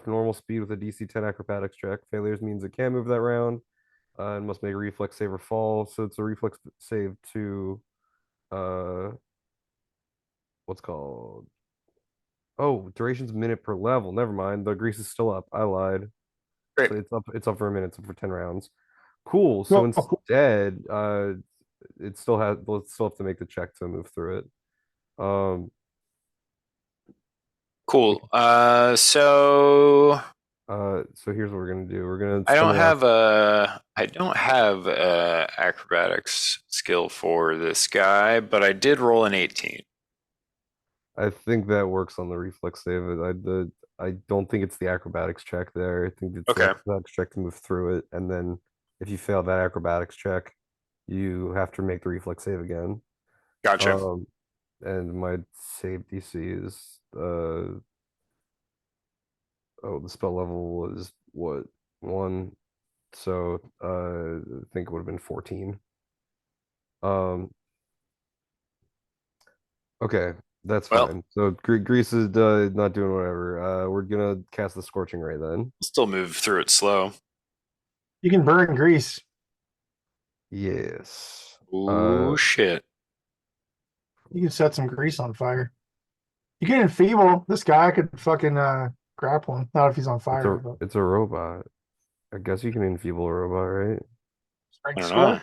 normal speed with a DC 10 acrobatics check. Failures means it can't move that round, and must make a reflex save or fall. So it's a reflex save to what's called. Oh, duration's minute per level. Never mind. The grease is still up. I lied. Great. So it's up for a minute. It's up for 10 rounds. Cool. So Well, instead, it still has. Let's still have to make the check to move through it. Cool. So here's what we're gonna do. We're gonna. I spend don't the have a acrobatics skill for this guy, but I did roll an 18. I think that works on the reflex save. I don't think it's the acrobatics check there. I think it's the Okay. acrobatics check to move through it, and then if you fail that acrobatics check, you have to make the reflex save again. Gotcha. And my save DC is the spell level was what, 1? So I think it would have been 14. Okay, that's Well, fine. So Grease is not doing whatever. We're gonna cast the Scorching Ray then. still move through it slow. you can burn grease. Yes. Ooh, shit. You can set some grease on fire. You can enfeeble this guy. I could fucking grapple him. Not if he's on fire. But It's a robot. I guess you can enfeeble a robot, right? I strength don't skill. know.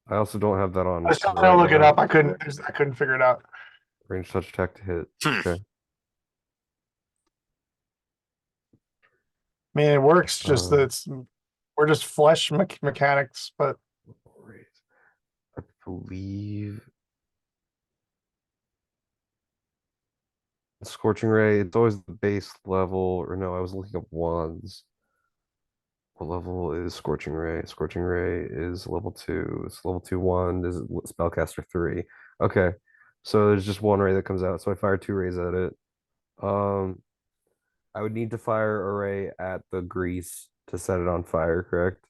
I also don't have that on I was trying to right look it now. up. I couldn't figure it out. Range touch attack to hit. Okay. I mean, it works. Just that we're just flesh mechanics, but I believe Scorching Ray, it's always the base level, or no, I was looking up wands. What level is Scorching Ray? Scorching Ray is level 2. It's level 2 wand is spellcaster 3. Okay. So there's just one ray that comes out. So I fire 2 rays at it. I would need to fire a ray at the grease to set it on fire, correct?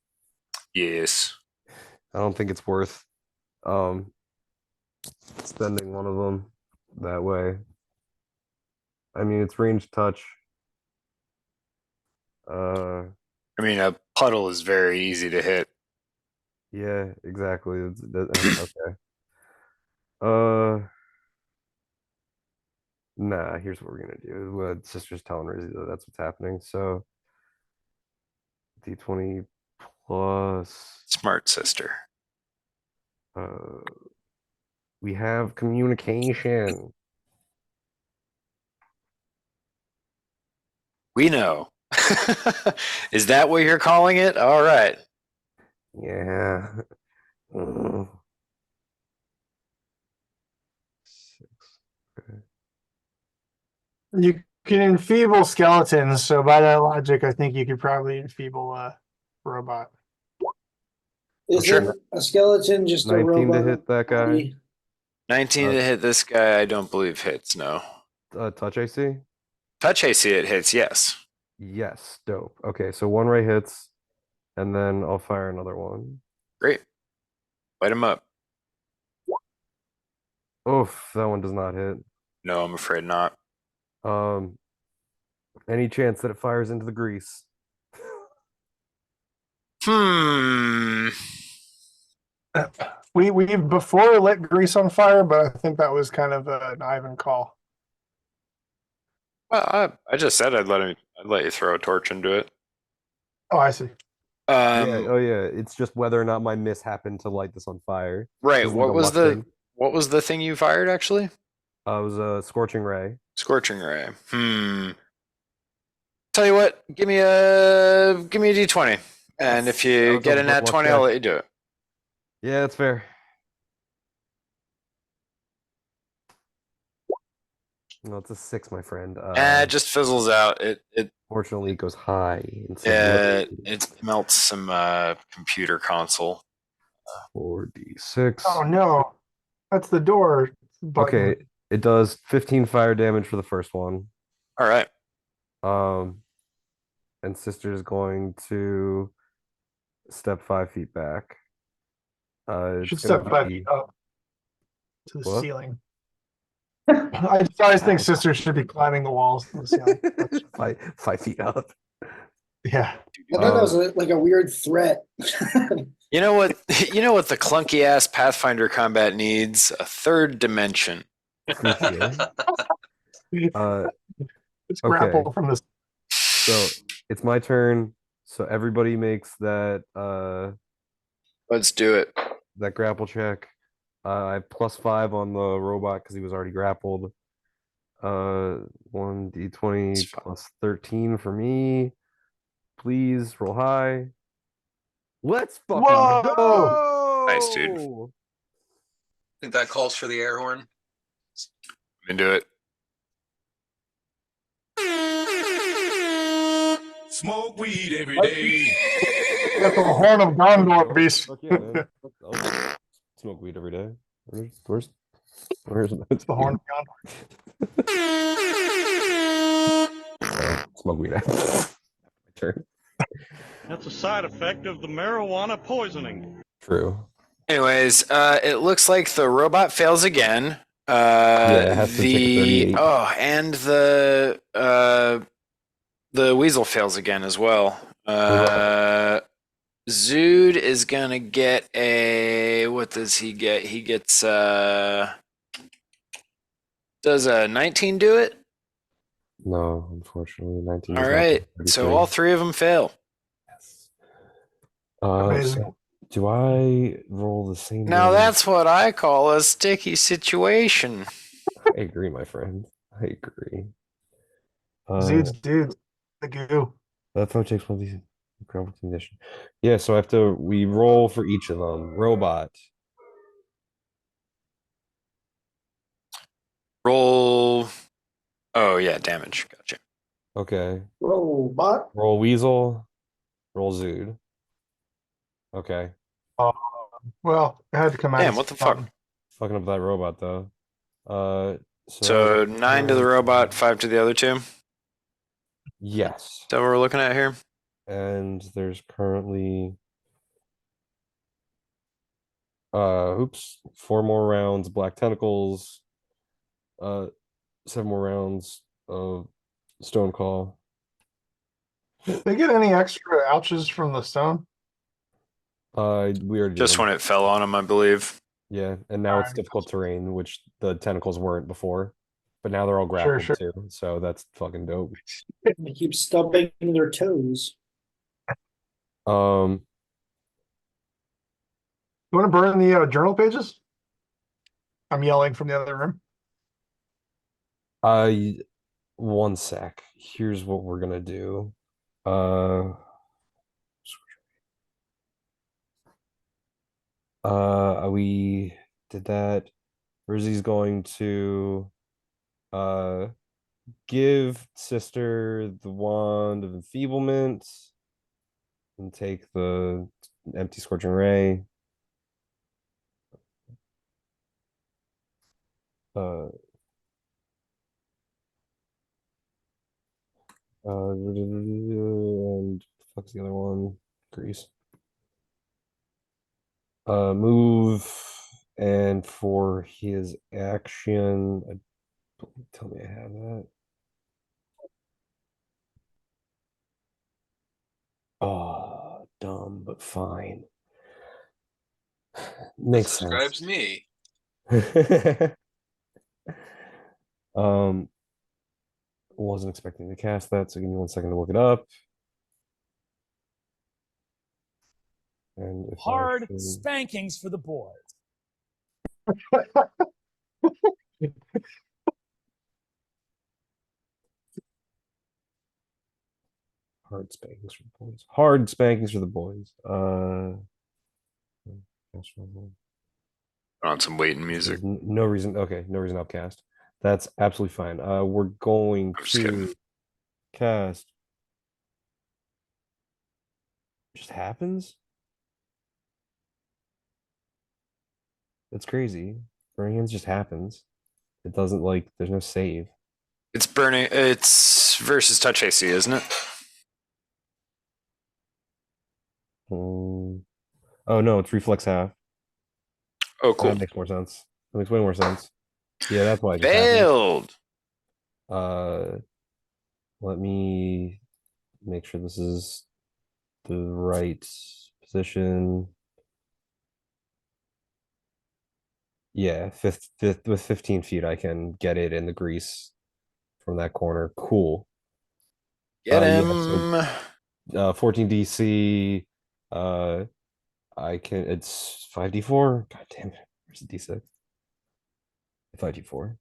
Yes. I don't think it's worth spending one of them that way. I mean, it's range touch. I mean, a puddle is very easy to hit. Yeah, exactly. Okay. Nah, here's what we're gonna do. Sister's telling Rizzy that that's what's happening. So D20 plus Smart sister. we have communication. We know. Is that what you're calling it? All right. Yeah. 6. Okay. you can enfeeble skeletons. So by that logic, I think you could probably enfeeble a robot. Is Sure. it a skeleton just a 19 to robot? hit that guy. body? 19 to hit this guy, I don't believe hits, no. Touch AC? Touch AC, it hits, yes. Yes, dope. Okay, so one ray hits, and then I'll fire another one. Great. Light him up. Oof, that one does not hit. No, I'm afraid not. Any chance that it fires into the grease? We before lit grease on fire, but I think that was kind of an Ivan call. Well, I just said I'd let you throw a torch into it. Oh, I see. Yeah, oh yeah. It's just whether or not my miss happened to light this on fire. Right. This is What the was luck the thing. what was the thing you fired actually? It was a scorching ray. Scorching ray. Tell you what, give me a D20. And if you get a nat 20, I'll let you do it. Yeah, that's fair. No, it's a 6, my friend. It just fizzles out. It Fortunately, it goes high. it melts some computer console. 4d6. Oh no, that's the door button. Okay, it does 15 fire damage for the first one. All right. And Sister's going to step 5 feet back. You It's should gonna step 5 be feet up to the What? ceiling. I just always think sisters should be climbing the walls to the ceiling. That's, 5 feet up. yeah. I thought that was like a weird threat. You know what? You know what the clunky ass Pathfinder combat needs? A third dimension. Uh, It's okay. grapple from this. So it's my turn. So everybody makes that Let's do it. that grapple check. I have +5 on the robot because he was already grappled. 1d20 It's fine. plus 13 for me. Please roll high. Let's fucking Whoa! go! Nice, dude. I think that calls for the air horn. Into it. Smoke weed every day. That's the horn of Gondor, beast. Fuck yeah, man. I'll smoke weed every day. Where's It's the horn of Gondor. smoke weed? My turn. That's a side effect of the marijuana poisoning. True. Anyways, it looks like the robot fails again. It has to take a 38. And the weasel fails again as well. Zood is gonna get a, what does he get? He gets does a 19 do it? No, unfortunately, 19. All right, so all 3 of them fail. Yes. Amazing. So do I roll the same? Now way? that's what I call a sticky situation. I agree, my friend. I agree. Dudes, the goo. That phone takes one of these grapple condition. Yeah, so we roll for each of them. Robot. Roll. Oh yeah, damage. Gotcha. Okay. Robot. Roll weasel. Roll zood. Okay. Well, it had to come out. Damn, what the fuck? Fucking up that robot though. So 9 to the robot, 5 to the other 2. Is Yes. that what we're looking at here? And there's currently 4 more rounds, black tentacles, 7 more rounds of stone call. They get any extra ouches from the stone? We already did Just them. when it fell on him, I believe. Yeah, and now it's Alright. difficult terrain, which the tentacles weren't before. But now they're all grappled Sure. too, so that's fucking dope. They keep stubbing their toes. Um, You want to burn the journal pages? I'm yelling from the other room. one sec. Here's what we're gonna do. We did that. Rizzy's going to give sister the wand of enfeeblement and take the empty scorching ray. And fuck's the other one? Grease. Move, and for his action, tell me I have that. Oh, dumb, but fine. Makes Describes sense. me. Wasn't expecting to cast that, so give me 1 second to look it up. And if Hard spankings for the boys. hard spankings for the boys. Hard spankings for the boys. On some waiting music. No reason. Okay, no reason upcast. That's absolutely fine. We're going I'm just kidding. to cast. Just happens. That's crazy. Burning hands just happens. It doesn't there's no save. It's burning. It's versus touch AC, isn't it? Oh no, it's reflex half. Oh, cool. That makes more sense. That makes way more sense. Yeah, that's why it just happened. Failed. Let me make sure this is the right position. Yeah, fifth with 15 feet, I can get it in the grease from that corner. Cool. Get Yeah, him. so 14 DC. I can. It's 5d4. God damn it! Where's the d6? 5d4.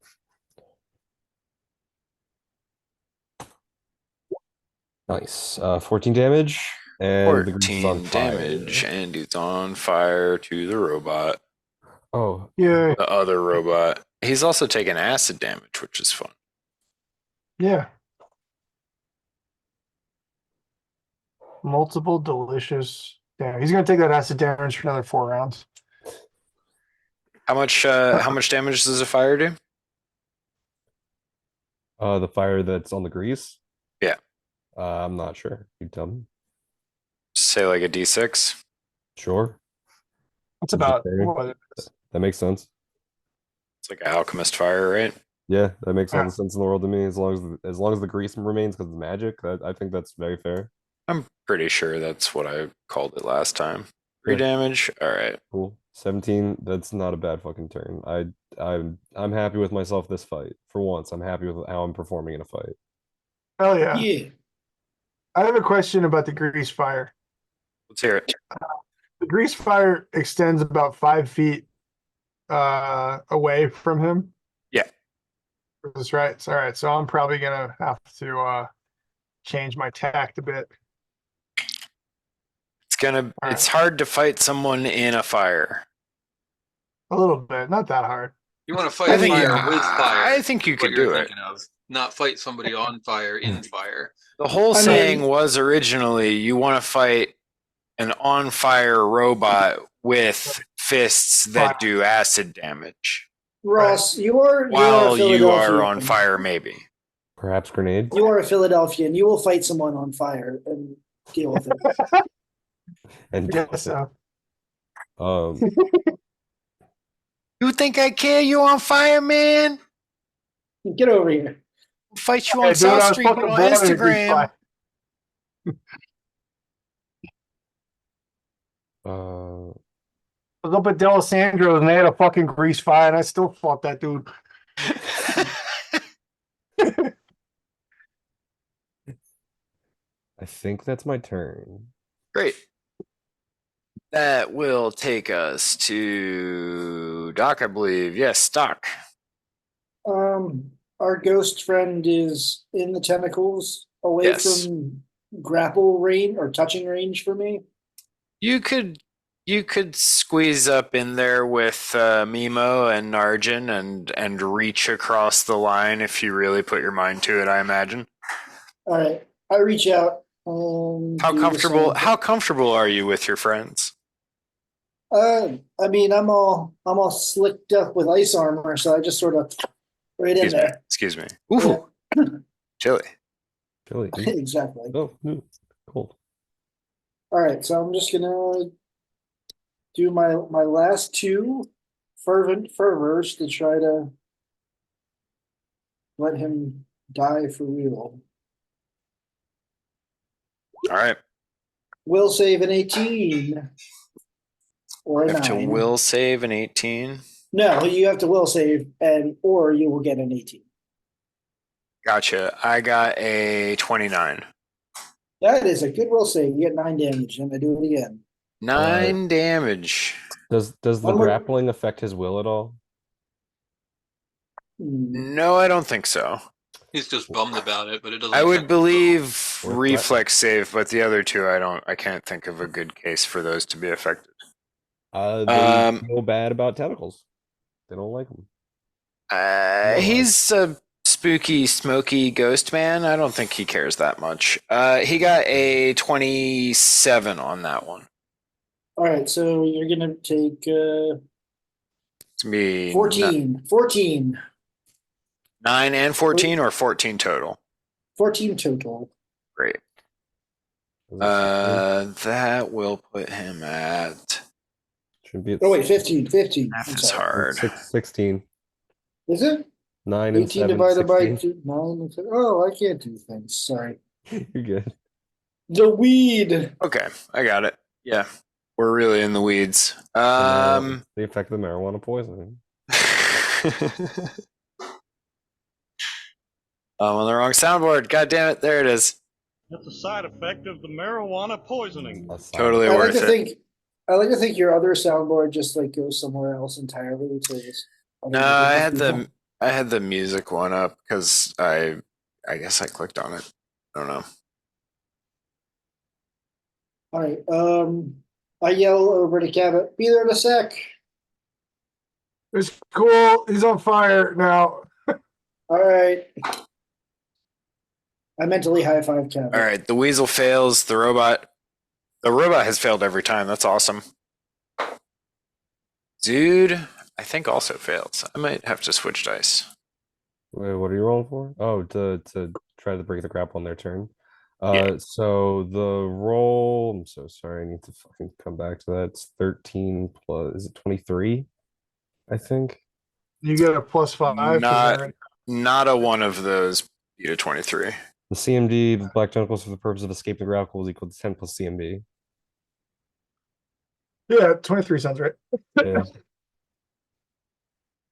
Nice. 14 damage, and the grease is on 14 fire. damage, and he's on fire to the robot. Oh, Yeah, The other robot. He's also taking acid damage, which is fun. yeah. Multiple delicious. Yeah, he's gonna take that acid damage for another 4 rounds. How much damage does a fire do? the fire that's on the grease. Yeah. I'm not sure. You tell me. Say like a D6. Sure. That's about Vegetarian. what it is. That makes sense. It's like an alchemist fire, right? Yeah, that makes all Yeah. the sense in the world to me. As long as the grease remains because it's magic, I think that's very fair. I'm pretty sure that's what I called it last time. 3 Yeah. damage. All right. Cool. 17. That's not a bad fucking turn. I'm happy with myself this fight. For once, I'm happy with how I'm performing in a fight. Hell yeah. Yeah. I have a question about the grease fire. Let's hear it. The grease fire extends about 5 feet away from him. Yeah. That's right. It's all right. So I'm probably gonna have to change my tact a bit. It's hard to fight someone in a fire. A little bit, not that hard. You want to fight fire with fire. I think you what could you're do it. thinking of, not fight somebody on fire in fire. The whole I saying mean- was originally you want to fight an on fire robot with fists that do acid damage. Ross, you are While you are Philadelphian. on fire, maybe. Perhaps grenades. You are a Philadelphian. You will fight someone on fire and deal with it. And Yeah, so um, You think I care? You on fire, man? Get over here. Fight you Hey, on dude, South I was Street fucking on born in a grease Instagram. fire. I was up at Delisandro's and they had a fucking grease fire and I still fought that dude. I think that's my turn. Great. That will take us to Doc, I believe. Yes, Doc. Our ghost friend is in the tentacles, away Yes. from grapple range or touching range for me. You could squeeze up in there with Memo and Narjan and reach across the line if you really put your mind to it, I imagine. All right, I reach out. How comfortable are you with your friends? I mean, I'm all slicked up with ice armor, so I just sort of right in there. Excuse me. Ooh, chilly. Chili. Yeah, exactly. Oh, cold. All right, so I'm just gonna do my last 2 fervent fervors to try to let him die for real. All right. Will save an 18 or a You have 9. to will save an 18. No, you have to will save or you will get an 18. Gotcha. I got a 29. That is a good will save. You get 9 damage, and I do it again. 9 damage. Does the One more- grappling affect his will at all? No, I don't think so. He's just bummed about it, but it doesn't. I would affect him. believe Or reflex save, but the other two I can't think of a good case for those to be affected. They feel bad about tentacles. They don't like them. He's a spooky, smoky ghost man. I don't think he cares that much. He got a 27 on that one. All right, so you're gonna take It's gonna be 14. 14. 9 and 14 or 14 total. 14 total. Great. Is it 16? That will put him at Should be at Oh wait, 15. 15. half I'm as sorry. hard. 16. Is it? 9 and 18 7, divided by 16. 2, 9 and 7. Oh, I can't do things. Sorry. You're good. The weed. Okay, I got it. Yeah, we're really in the weeds. The effect of the marijuana poisoning. I'm on the wrong soundboard. God damn it! There it is. That's a side effect of the marijuana poisoning. Totally I like worth to it. think. I like to think your other soundboard just like goes somewhere else entirely to this. No, I had the music one up because I guess I clicked on it. I don't know. All right. I yell over to Cabbot. Be there in a sec. It's cool. He's on fire now. All right. I mentally high five Cabbot. All right, the weasel fails. The robot has failed every time. That's awesome. Dude, I think also fails. I might have to switch dice. Wait, what are you rolling for? Oh, to try to break the grapple on their turn. Yeah. So the roll, I'm so sorry, I need to fucking come back to that. It's 13 plus, is it 23? I think. You get a +5. Not a one of those beat a 23. The CMD, the black tentacles for the purpose of escape the grapple is equal to 10 plus CMD. Yeah, 23 sounds right. Yeah.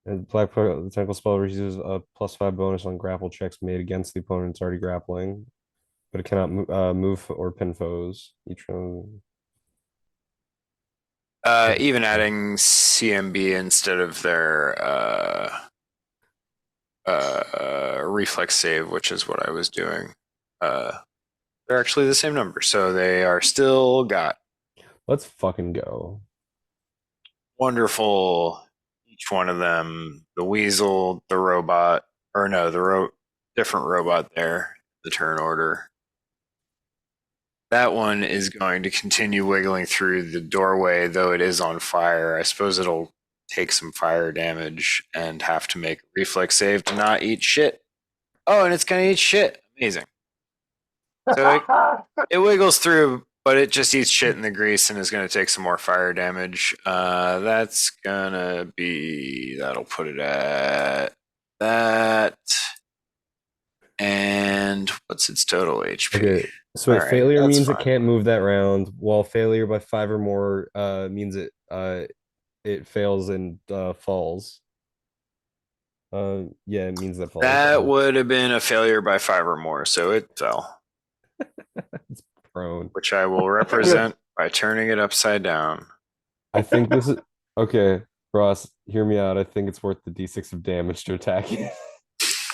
And black tentacle spell receives a +5 bonus on grapple checks made against the opponent's already grappling, but it cannot move or pin foes. Each one. Even adding CMB instead of their reflex save, which is what I was doing. They're actually the same number, so they are still got. Let's fucking go. Wonderful. Each one of them, the weasel, the robot, or no, the different robot there, the turn order. That one is going to continue wiggling through the doorway, though it is on fire. I suppose it'll take some fire damage and have to make a reflex save to not eat shit. Oh, and it's going to eat shit. Amazing. So it wiggles through, but it just eats shit in the grease and is going to take some more fire damage. That's going to be, that'll put it at that. And what's its total HP? Okay, so All right, failure that's means fine. it can't move that round, while failure by 5 or more means it fails and falls. Yeah, it means that falls. That would have been a failure by 5 or more, so it fell. It's prone. Which I will represent by turning it upside down. I think this is okay, Ross. Hear me out. I think it's worth the D6 of damage to attack you.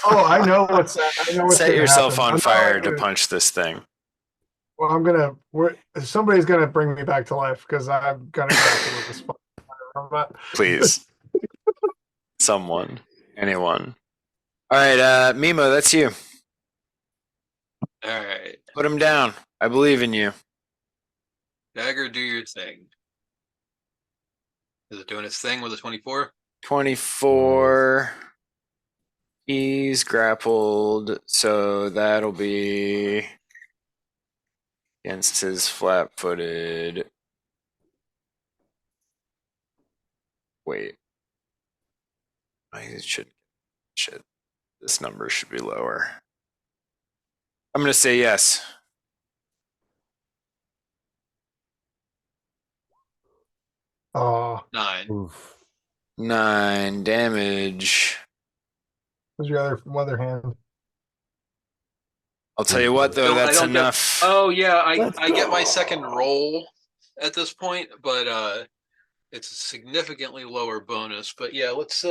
Oh, I know what's Set yourself happen. on fire to punch this thing. Well, somebody's gonna bring me back to life because I'm gonna grapple with this robot. Please. Someone. Anyone. All right, Memo, that's you. All right. Put him down. I believe in you. Dagger, do your thing. Is it doing its thing with a 24? 24. He's grappled, so that'll be against his flat-footed. Wait. It should. This number should be lower. I'm going to say yes. Oh, 9. Oof. 9 damage. what's your other hand? I'll tell you what, though, that's enough. Oh yeah, I get my second roll at this point, but it's a significantly lower bonus. But yeah, let's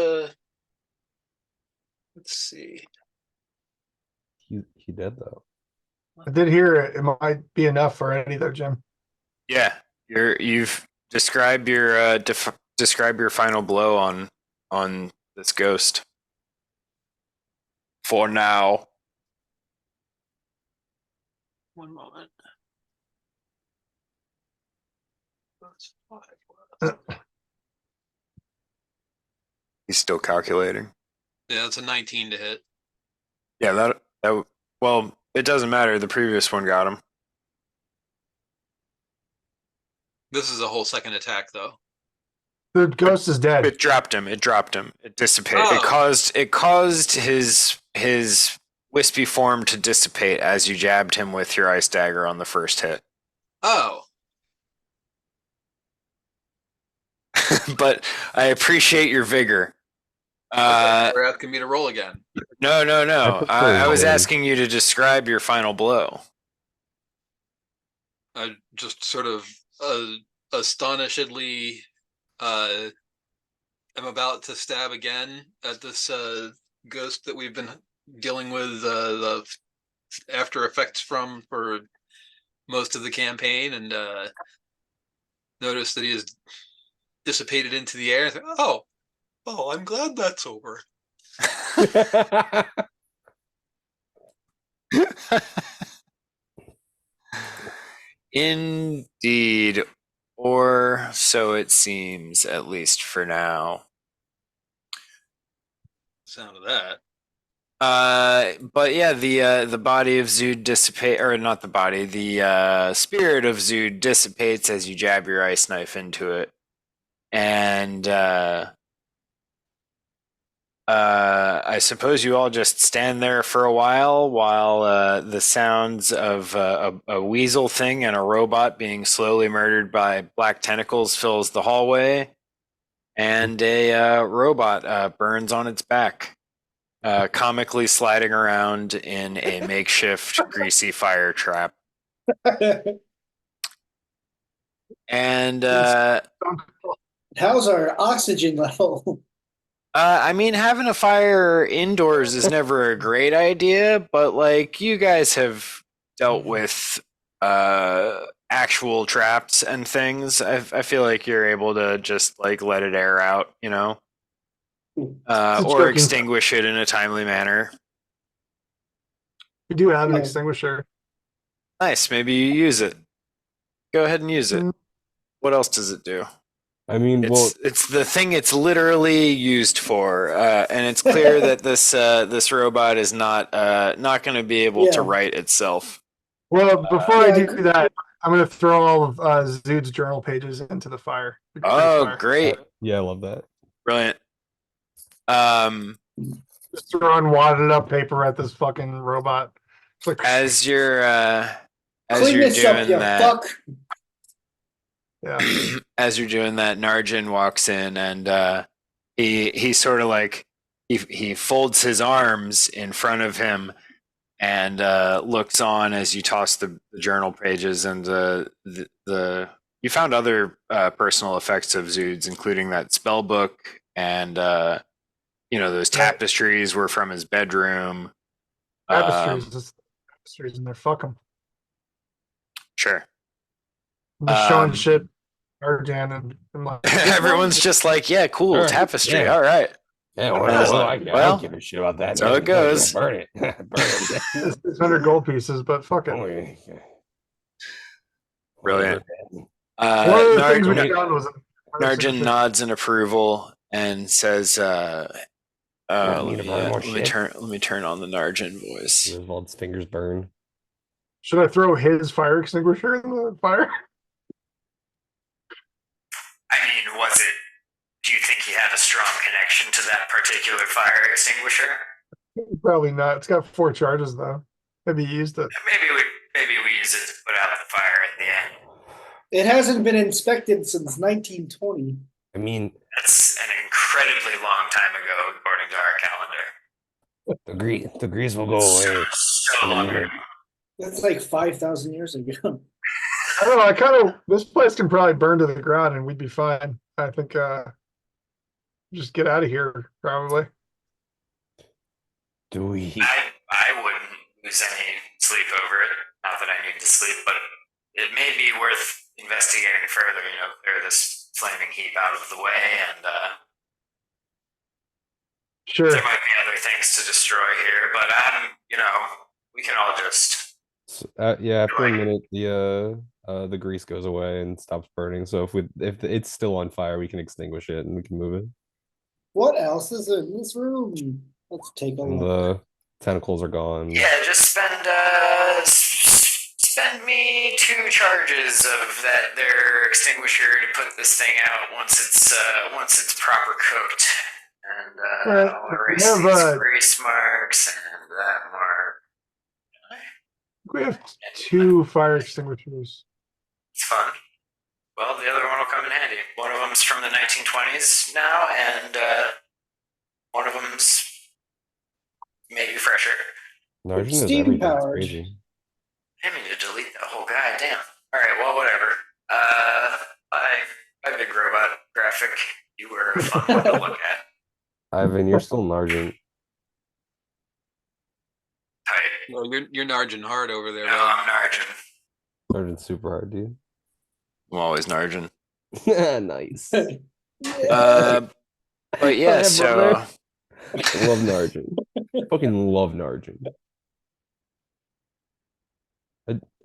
see. He dead though. I did hear it. It might be enough already, though, Jim. Yeah, you've described your describe your final blow on this ghost. For now. One moment. That's 5. He's still calculating. Yeah, it's a 19 to hit. Yeah, that well, it doesn't matter. The previous one got him. This is a whole second attack, though. The ghost is dead. It dropped him. It dropped him. It dissipated. Oh. It caused his wispy form to dissipate as you jabbed him with your ice dagger on the first hit. Oh. But I appreciate your vigor. You're asking me to roll again. No. I was rolling. asking you to describe your final blow. I just sort of astonishedly am about to stab again at this ghost that we've been dealing with the after effects from for most of the campaign, and notice that he has dissipated into the air. Oh, I'm glad that's over. Indeed, or so it seems, at least for now. Sound of that. But yeah, the body of Zood dissipate, or not the body, the spirit of Zood dissipates as you jab your ice knife into it, and I suppose you all just stand there for a while the sounds of a weasel thing and a robot being slowly murdered by black tentacles fills the hallway, and a robot burns on its back. Comically sliding around in a makeshift greasy fire trap. And How's our oxygen level? I mean, having a fire indoors is never a great idea, but like you guys have dealt with actual traps and things. I feel like you're able to just like let it air out, you know? Or joking. extinguish it in a timely manner. We do have an Yeah. extinguisher. Nice. Maybe you use it. Go ahead and use it. What else does it do? I mean, well, It's the thing it's literally used for, and it's clear that this robot is not going to be able to Yeah. right itself. Well, before I yeah, do that, I'm going to throw all of Zood's journal pages into the fire. the grease Oh, fire. great! yeah, I love that. Brilliant. Just throwing wadded up paper at this fucking robot. It's like, As you're clean this up, doing you that, fuck. yeah. as you're doing that, Narjan walks in, and he sort of like he folds his arms in front of him and looks on as you toss the journal pages and the you found other personal effects of Zood's, including that spell book, and those tapestries were from his bedroom. Tapestries in there. Fuck them. Sure. I'm just showing Um, shit. Arjan and like, Everyone's just like, yeah, cool, Sure, tapestry. yeah. All right. Yeah, I don't give a shit about that. so it goes. Burn it. Burn it. 600 gold pieces, but fuck it. Brilliant. One of the things we Nar- found was Narjan nods in approval and says, let me turn on the Narjan voice. Oswald's fingers burn. Should I throw his fire extinguisher in the fire? I mean, do you think he had a strong connection to that particular fire extinguisher? Probably not. It's got 4 charges though. Maybe he used it. Maybe we use it to put out the fire at the end. It hasn't been inspected since 1920. I mean, That's an incredibly long time ago, according to our calendar. the grease will go away. So long ago. That's like 5,000 years ago. I don't know. This place can probably burn to the ground and we'd be fine. I think just get out of here, probably. Do we? I wouldn't lose any sleep over it. Not that I need to sleep, but it may be worth investigating further. Clear this flaming heap out of the way, and Sure. there might be other things to destroy here. But we can all just. Yeah, after a minute, the grease goes away and stops burning. So if it's still on fire, we can extinguish it and we can move it. What else is in this room? Let's take a And look. the tentacles are gone. Yeah, just spend me 2 2 charges of that their extinguisher to put this thing out once it's proper cooked. And Right. I'll We erase have, these grease marks and that mark. we have 2 fire extinguishers. It's fun. Well, the other one will come in handy. One of them's from the 1920s now, and one of them's maybe fresher. Narjan is Steam everything. It's powered. crazy. I mean to delete that whole guy. Damn. All right. Well, whatever. My big robot graphic. You were a fun one to look at. Ivan, you're still Narjan. Tight. Well, you're Narjan hard over there, No, man. I'm Narjan. Narjan's super hard, dude. I'm always Narjan. Nice. But yeah. Hi, So brother. I love Narjan. Fucking love Narjan.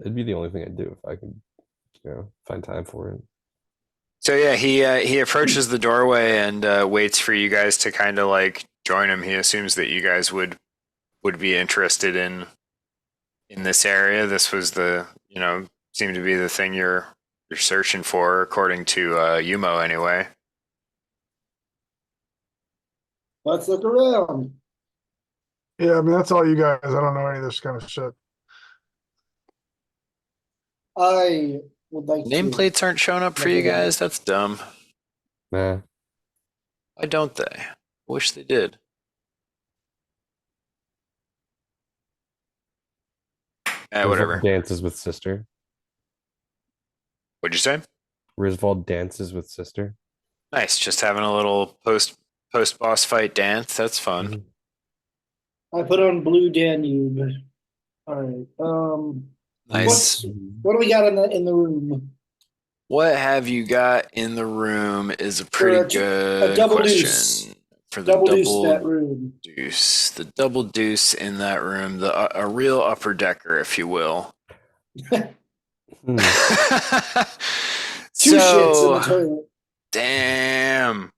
It'd be the only thing I'd do if I could, find time for it. So yeah, he approaches the doorway and waits for you guys to kind of like join him. He assumes that you guys would be interested in this area. This was the seemed to be the thing you're searching for, according to Yumo anyway. Let's look around. Yeah, I mean that's all you guys. I don't know any of this kind of shit. I would like Nameplates aren't showing up for you guys. That's dumb. Nah. Why don't they? I wish they did. Whatever. Dances with sister. What'd you say? Griswold dances with sister. Nice. Just having a little post boss fight dance. That's fun. I put on Blue Danube. All right. Nice. What do we got in the room? What have you got in the room is a pretty good double question. deuce. For the Double deuce that room. deuce, the double deuce in that room, a real upper decker, if you will. Two shits in the toilet. Damn.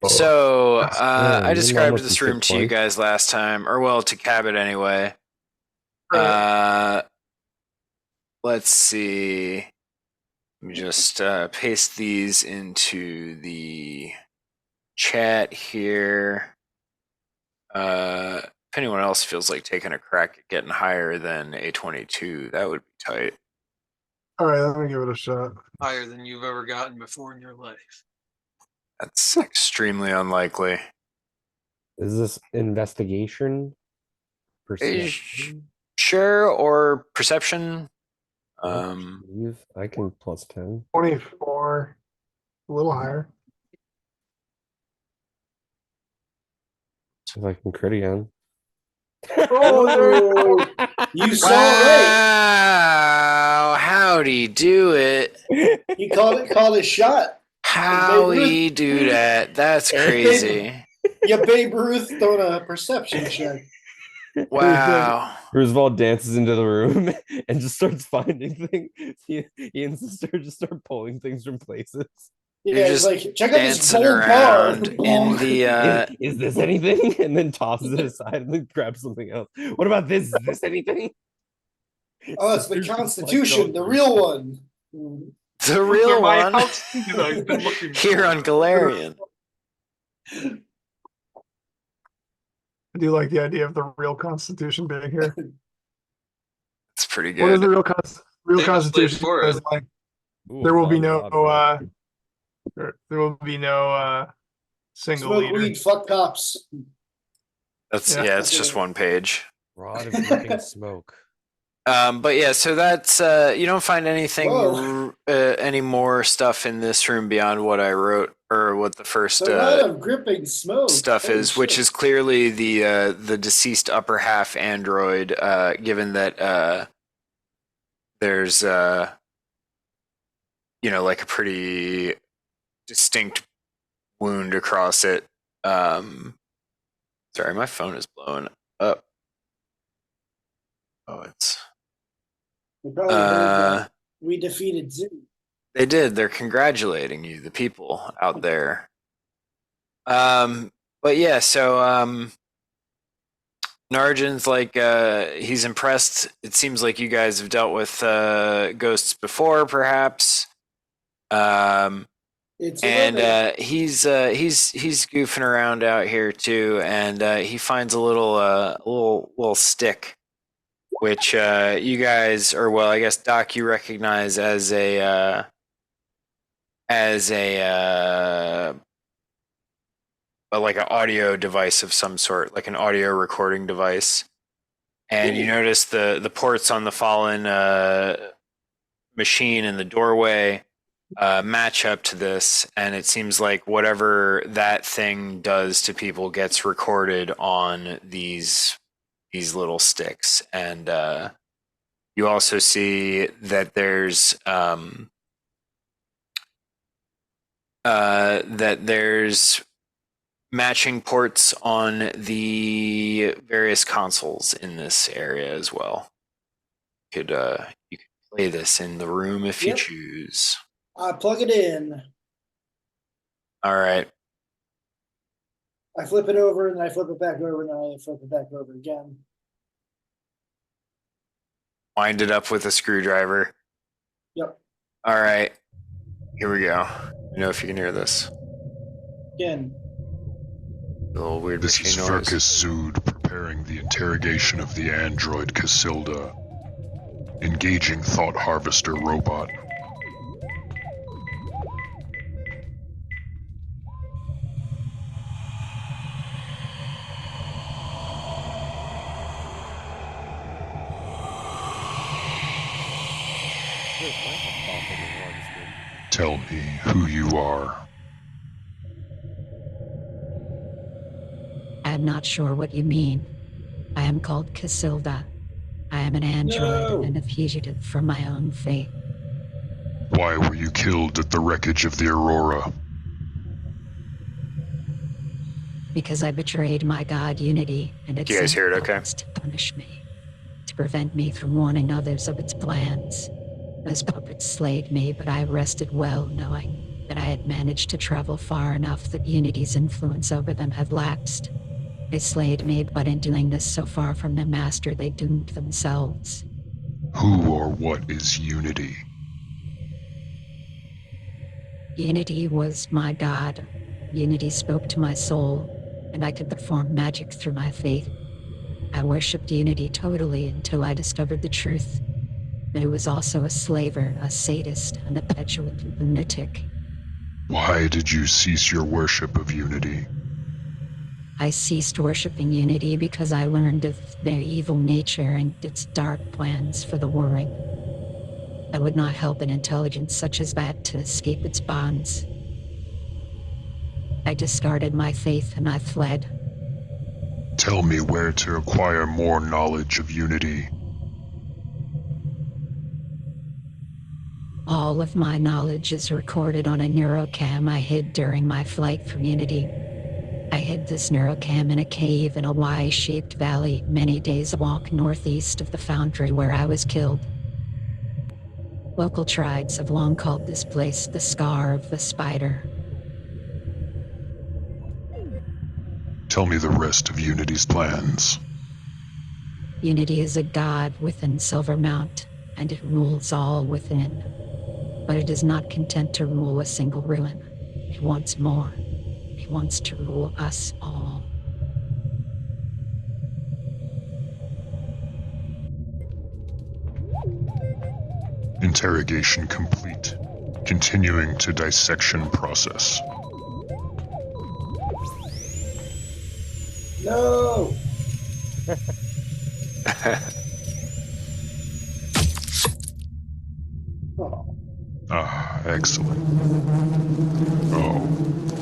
So I described this room to you guys last time, or well, to Cabbot anyway. Let's see. Let me just paste these into the chat here. If anyone else feels like taking a crack at getting higher than A22, that would be tight. All right, let me give it a shot. Higher than you've ever gotten before in your life. That's extremely unlikely. Is this investigation? Perception? Sure, or perception. I can plus 10. 24, a little higher. If I can crit again. Oh, you saw Wow, how'd he do it? it. He called a shot. How'd he do that? That's crazy. Yeah, Babe Ruth throwing a perception check. Wow. Roosevelt dances into the room and just starts finding things. He and sister just start pulling things from places. Yeah, he's like, check out this dancing gold bar. around in the Is this anything? And then tosses it aside and then grabs something else. What about this? Is this anything? Oh, it's the Constitution, the real one. the real one here on Galarian. I do like the idea of the real Constitution being here. It's pretty What is good. the real Constitution? for it. Is like Ooh, there will be no Bob. there will be no single Smoke leader. weed, fuck cops. That's Yeah. it's just one page. Rod of dripping smoke. But yeah, so that's you don't find anything Whoa. any more stuff in this room beyond what I wrote or what the first A lot of gripping smoke. stuff Holy is, which shit. is clearly the deceased upper half android. Given that there's like a pretty distinct wound across it. Sorry, my phone is blowing up. Oh, it's. They probably heard that we defeated Zoo. They did. They're congratulating you, the people out there. But yeah, so Narjan's like he's impressed. It seems like you guys have dealt with ghosts before, perhaps. It's a And little he's goofing around out here too, and he finds a little stick, which you guys, or well, I guess Doc, you recognize as a like an audio device of some sort, like an audio recording device. And you notice the ports on the fallen machine in the doorway match up to this, and it seems like whatever that thing does to people gets recorded on these little sticks. And you also see that there's matching ports on the various consoles in this area as well. You could play this in the room if you choose. I plug it in. All right. I flip it over and I flip it back over and I flip it back over again. Wind it up with a screwdriver. Yep. All right. Here we go. Let me know if you can hear this. Again. A little weird This is machine noise. Furcus Sood preparing the interrogation of the android Casilda. Engaging Thought Harvester robot. Tell me who you are. I'm not sure what you mean. I am called Casilda. I am an android and a fugitive from my own fate. Why were you killed at the wreckage of the Aurora? Because I betrayed my god Unity, and it Do you guys hear it okay? to punish me, to prevent me from warning others of its plans. Those puppets slayed me, but I rested well, knowing that I had managed to travel far enough that Unity's influence over them had lapsed. They slayed me, but in doing this so far from the master, they doomed themselves. Who or what is Unity? Unity was my god. Unity spoke to my soul, and I could perform magic through my faith. I worshipped Unity totally until I discovered the truth. But it was also a slaver, a sadist, and a petulant lunatic. Why did you cease your worship of Unity? I ceased worshipping Unity because I learned of their evil nature and its dark plans for the warring. I would not help an intelligence such as that to escape its bonds. I discarded my faith and I fled. Tell me where to acquire more knowledge of Unity. All of my knowledge is recorded on a neurocam I hid during my flight from Unity. I hid this neurocam in a cave in a Y-shaped valley many days walk northeast of the foundry where I was killed. Local tribes have long called this place the Scar of the Spider. Tell me the rest of Unity's plans. Unity is a god within Silvermount, and it rules all within. But it is not content to rule a single ruin. It wants more. It wants to rule us all. Interrogation complete. Continuing to dissection process. No! Oh. Ah, excellent. Oh.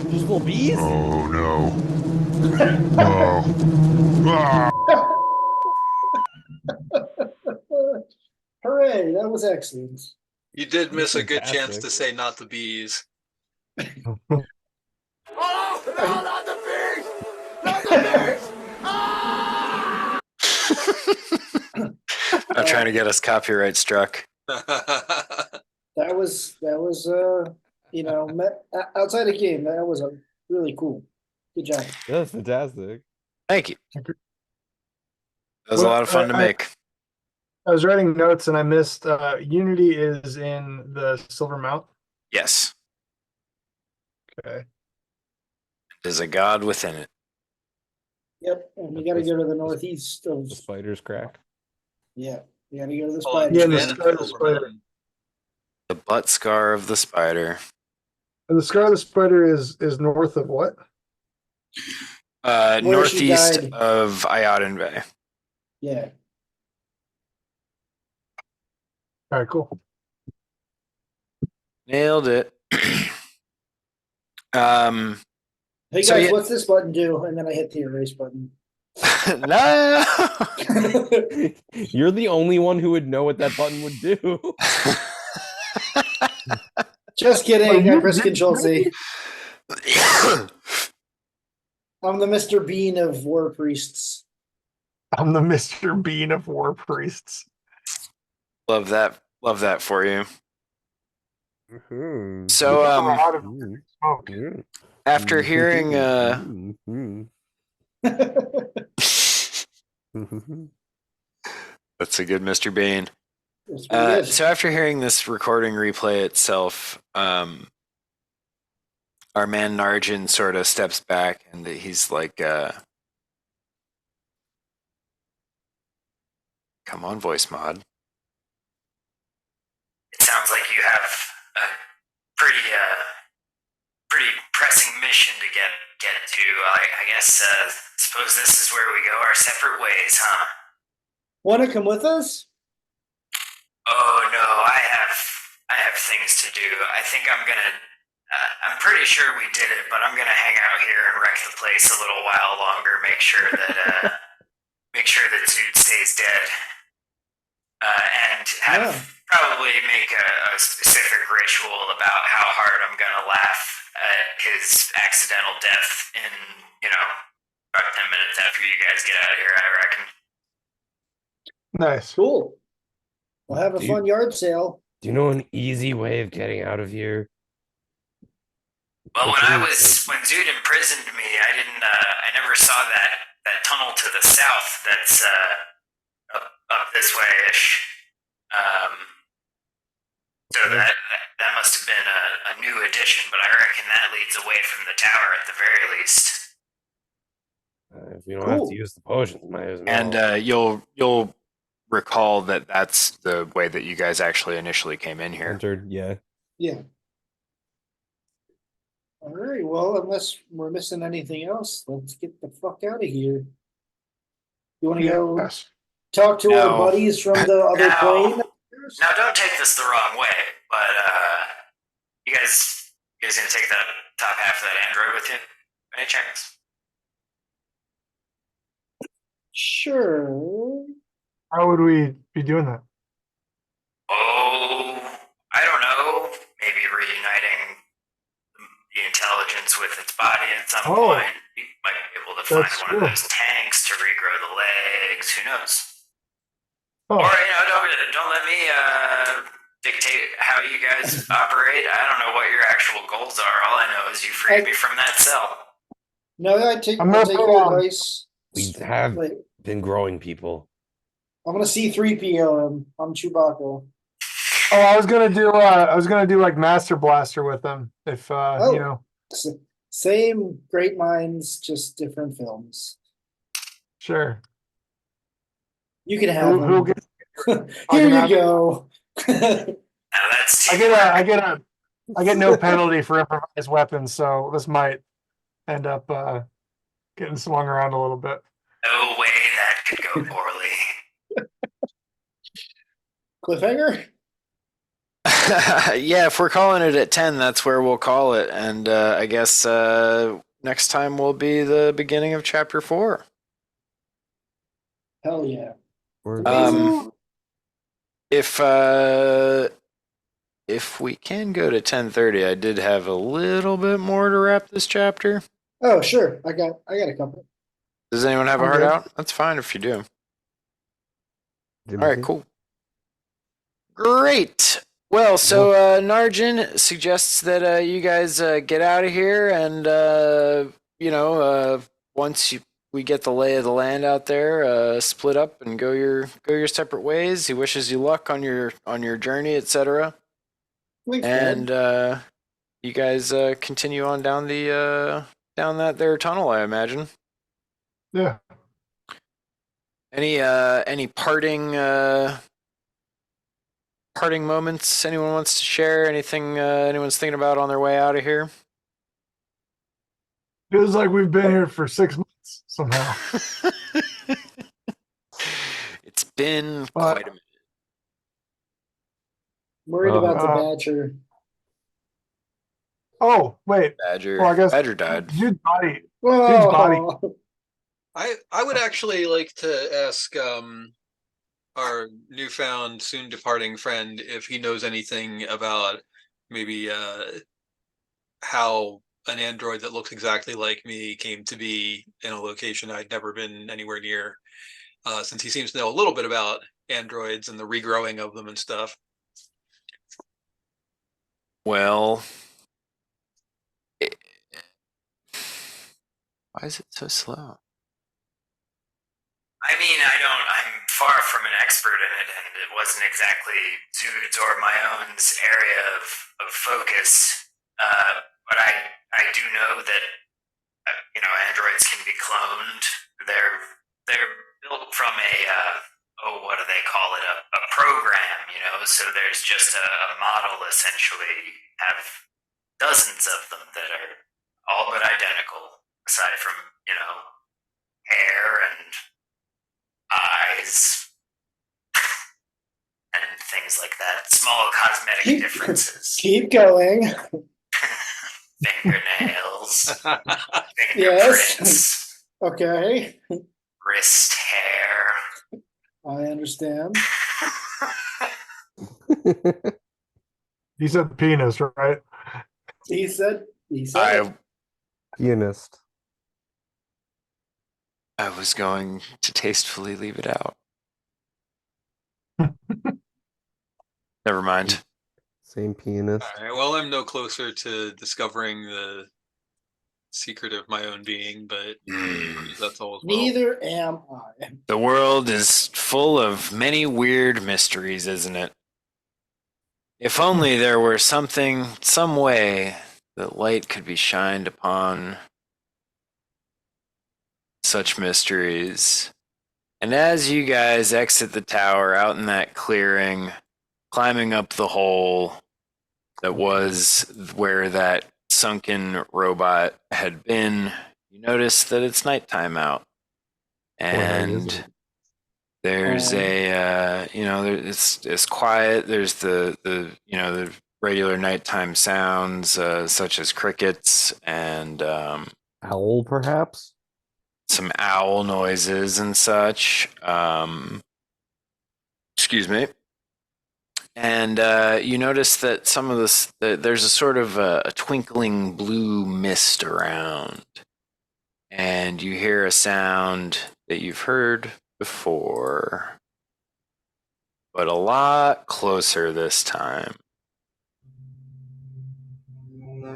These little bees? Oh no. Oh. Ah. Hooray, that was excellent. You did miss a good chance Fantastic. to say not the bees. Oh, no, not the bees! Not the bees! I'm trying to get us copyright struck. That was you know, outside the game, that was a really cool. Good job. That's fantastic. Thank you. That was a Well, lot of fun to make. I was writing notes and I missed Unity is in the Silver Mount. Yes, Okay. there's a god within it. Yep, and you gotta go to the northeast of, The spider's crack. yeah, you gotta go to the Oh, spider. Yeah, the Janet Scar of the Silver Spider. Mountain. The butt scar of the spider. And the Scar of the Spider is north of what? Where she Northeast died. of Ayodin Bay. Yeah. All right, cool. Nailed it. Hey So, guys, yeah. what's this button do? And then I hit the erase button. No. You're the only one who would know what that button would do. Just kidding, Oh, you I press did- Control C. I'm the Mr. Bean of War Priests. I'm the Mr. Bean of War Priests. Love that for you. Mhm. So, Out of Mhm. smoke. Mhm. after hearing, Mhm. Mhm. that's a good Mr. Bean. It's pretty good. So after hearing this recording replay itself, our man Narjan sort of steps back and he's like, come on, voice mod. It sounds like you have a pretty pressing mission to get to. I guess, suppose this is where we go our separate ways, huh? Wanna come with us? Oh no, I have things to do. I think I'm gonna. I'm pretty sure we did it, but I'm gonna hang out here and wreck the place a little while longer. Make sure that Zood stays dead, and probably make a specific ritual about how hard I'm gonna laugh at his accidental death in about 10 minutes after you guys get out of here. I reckon. Nice. Cool. We'll have a Do you- fun yard sale. Do you know an easy way of getting out of here? Well, Which when Zood imprisoned me, I never saw that tunnel to the south that's up this way-ish. So that must have been a new addition, but I reckon that leads away from the tower at the very least. If we don't have Cool. to use the potions, might as well. And you'll recall that that's the way that you guys actually initially came in here. Entered, yeah. Yeah. All right. Well, unless we're missing anything else, let's get the fuck out of here. You want to go Yes. talk to No. our buddies from the other No. plane? Now, don't take this the wrong way, but you guys gonna take that top half of that android with you? Any chance? Sure. How would we be doing that? Oh, I don't know. Maybe reuniting the intelligence with its body at some Oh. point. You might be able to find That's one true. of those tanks to regrow the legs. Who knows? Oh, Or don't let me dictate how you guys operate. I don't know what your actual goals are. All I know is you freed me from that cell. No, I'll take I'm gonna your put on- advice. We have Wait, been growing people. I'm gonna C3PO him. I'm Chewbacca. Oh, I was gonna do like Master Blaster with them if Oh. you know. Same great minds, just different films. Sure. You can have Who them. gets Here you have- go. Now that's I get no penalty for improvised weapons, so this might end up getting swung around a little bit. no way that could go poorly. Cliffhanger? Yeah, if we're calling it at 10, that's where we'll call it. And I guess next time will be the beginning of chapter 4. Hell yeah. Um, if we can go to 10:30, I did have a little bit more to wrap this chapter. Oh, sure. I got a couple. Does anyone have a I'm heart good. out? That's fine if you do. All right, cool. Great. Well, so Narjan suggests that you guys get out of here, and once we get the lay of the land out there, split up and go your separate ways. He wishes you luck on your journey, etc. Thanks, And Dad. you guys continue on down down that there tunnel, I imagine. Yeah. Any parting moments anyone wants to share? Anything anyone's thinking about on their way out of here? Feels like we've been here for 6 months somehow. It's been But- quite a minute. Worried about the Uh, Badger. Oh, wait. Badger. Well, I guess Badger died. Dude's body. Whoa. body. I would actually like to ask our newfound soon departing friend if he knows anything about maybe how an android that looks exactly like me came to be in a location I'd never been anywhere near. Since he seems to know a little bit about androids and the regrowing of them and stuff. Well, why is it so slow? I mean, I'm far from an expert in it, and it wasn't exactly Zood's or my own's area of focus. But I do know that, androids can be cloned. They're built from what do they call it? A program, so there's just a model essentially. Have dozens of them that are all but identical, aside from, hair and eyes and things like that. Small cosmetic differences. Keep going. Fingernails, fingerprints, Yes. Okay. wrist hair. I understand. He said penis, right? He said it. Pianist. I was going to tastefully leave it out. Never mind. Same pianist. All right, well, I'm no closer to discovering the secret of my own being, but that's all as well. Neither am I. The world is full of many weird mysteries, isn't it? If only there were some way that light could be shined upon such mysteries. And as you guys exit the tower out in that clearing, climbing up the hole that was where that sunken robot had been, you notice that it's nighttime out. And there's it's quiet. There's the regular nighttime sounds such as crickets and Owl, perhaps? some owl noises and such. Excuse me. And you notice that some of this, there's a sort of a twinkling blue mist around. And you hear a sound that you've heard before, but a lot closer this time.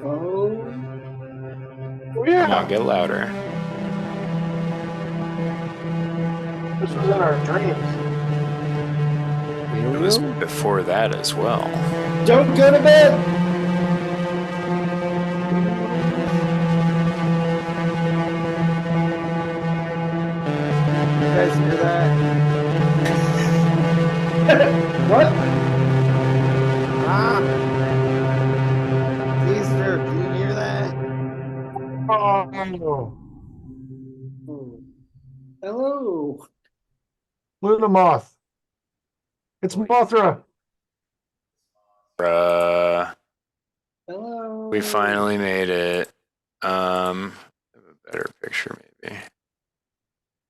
Oh. Come on, get louder. This was in our dreams. It was before that as well. Don't go to bed. You guys hear that? What? Ah! Easter, can you hear that? Oh, Oh. Hello. Luna Moth. It's Mothra. Bruh. Hello. We finally made it. A better picture maybe.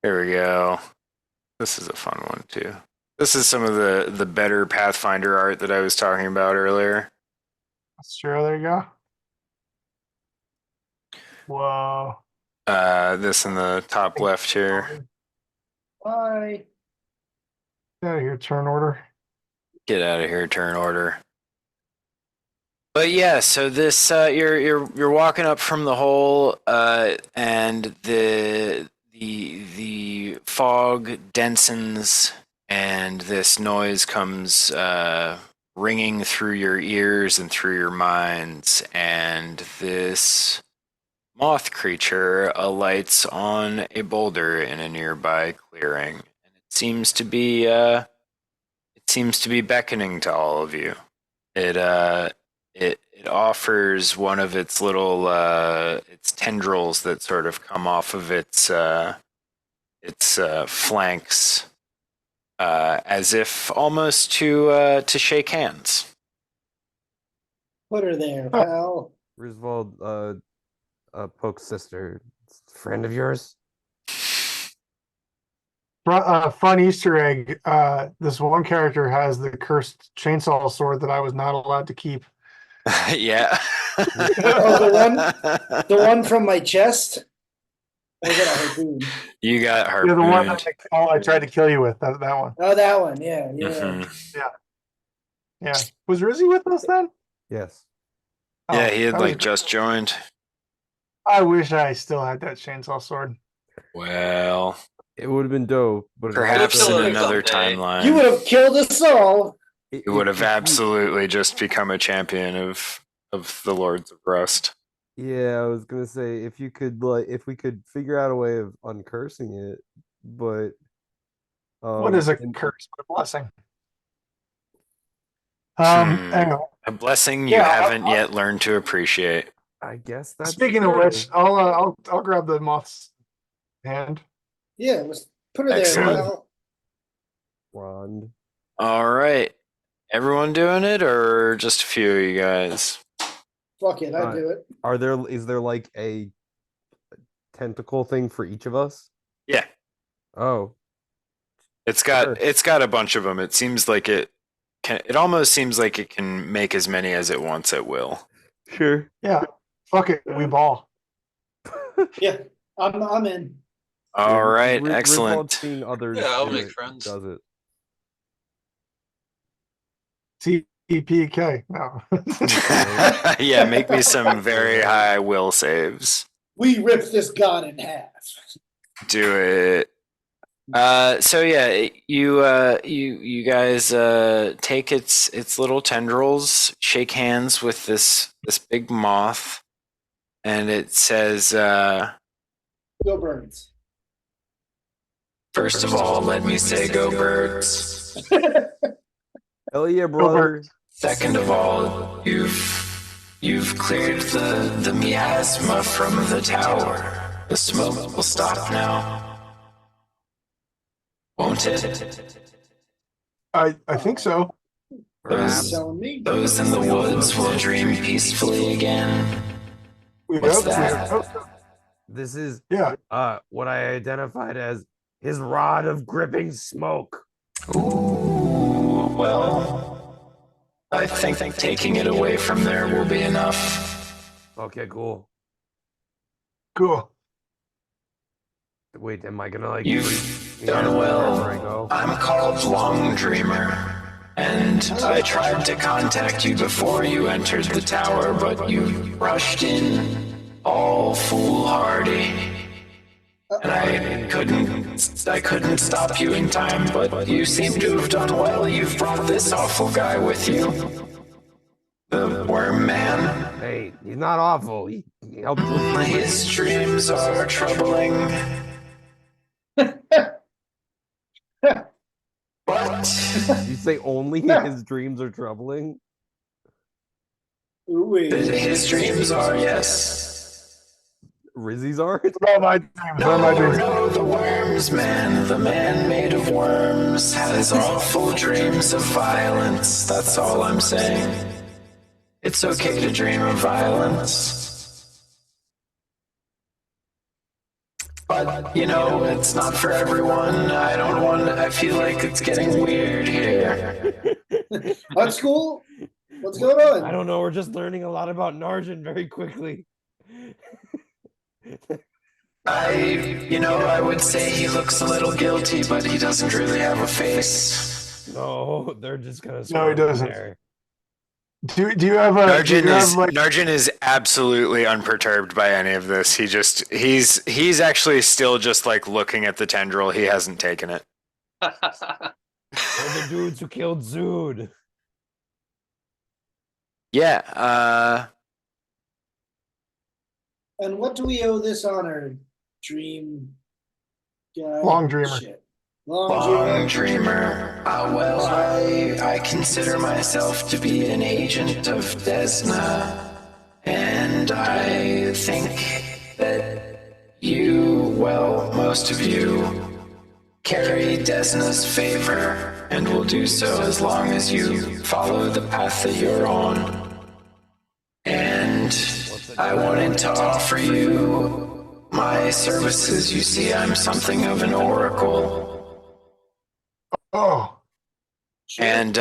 Here we go. This is a fun one too. This is some of the better Pathfinder art that I was talking about earlier. Sure, there you go. Whoa. This in the top left here. Bye. Get out of here, turn order. Get out of here, turn order. But yeah, so this you're walking up from the hole, and the the fog densens, and this noise comes ringing through your ears and through your minds, and this moth creature alights on a boulder in a nearby clearing, and it seems to be beckoning to all of you. It offers one of its little its tendrils that sort of come off of its flanks, as if almost to shake hands. Put her there, pal. Griswold, Poke's sister, friend of yours. Fun Easter egg. This one character has the cursed chainsaw sword that I was not allowed to keep. Yeah. Oh, the one from my chest? Or was it a harpoon? You got Yeah, harpooned. the one that I tried to kill you with. That one. Oh, that one. Yeah. Mhm. Yeah. Was Rizzy with us then? Yes. Oh, Yeah, he had that was- like just joined. I wish I still had that chainsaw sword. Well, It would have been dope, but perhaps in Someday. another timeline, You would have killed us all. you would have absolutely just become a champion of the Lords of Rust. Yeah, I was gonna say if you could if we could figure out a way of uncursing it, but What is a and- curse? What a blessing. Hmm. Anyway, A blessing you Yeah, haven't yet learned to appreciate. I guess that's speaking of true. which, I'll grab the moth's hand. Yeah, let's put her there, Excellent. pal. Rond. All right, everyone doing it, or just a few of you guys? Fuck it, I'd do it. Is there like a tentacle thing for each of us? Yeah, Oh, it's Sure. got a bunch of them. It seems like it almost seems like it can make as many as it wants at will. sure. Yeah. Fuck it. We ball. Yeah, I'm in. All right, Griswold's excellent. seen others. Yeah, I'll do make it, friends. Does it? TPK. No. Yeah, make me some very high will saves. We ripped this god in half. Do it. So yeah, you guys take its little tendrils, shake hands with this big moth, and it says, Go birds. first of all, let me say go birds. Hell yeah, brother. Second of all, you've cleared the miasma from the tower. The smoke will stop now. Won't it? I think so. Those, Telling me. those in the woods will dream peacefully again. We What's hope that? so. This is Yeah. what I identified as his rod of gripping smoke. Ooh, well, I think taking it away from there will be enough. Okay, cool. Cool. Wait, am I gonna like You've breathe done in well. wherever I go? I'm called Long Dreamer, and I tried to contact you before you entered the tower, but you rushed in, all foolhardy. And I couldn't stop you in time, but you seem to have done well. You've brought this awful guy with you. The worm man. Hey, he's not awful. He helped with His dreams are troubling. But You say only his dreams are troubling? Ooh-wee. his dreams are, yes. Rizzy's art? All my dreams. All my dreams. No, the worms man, the man made of worms, has awful dreams of violence. That's all I'm saying. It's okay to dream of violence. But, you know, it's not for everyone. I feel like it's getting weird here. That's cool. What's going on? I don't know. We're just learning a lot about Narjan very quickly. I would say he looks a little guilty, but he doesn't really have a face. No, they're just gonna. No, he doesn't. There. Do you have a? Do you have like? Narjan is absolutely unperturbed by any of this. He's actually still just like looking at the tendril. He hasn't taken it. They're the dudes who killed Zood. Yeah. And what do we owe this honor, Dream guy? Long Dreamer. Shit. Long Dreamer. Well, I consider myself to be an agent of Desna, and I think that you, well, most of you, carry Desna's favor, and will do so as long as you follow the path that you're on. And I wanted to offer you my services. You see, I'm something of an oracle. Oh, And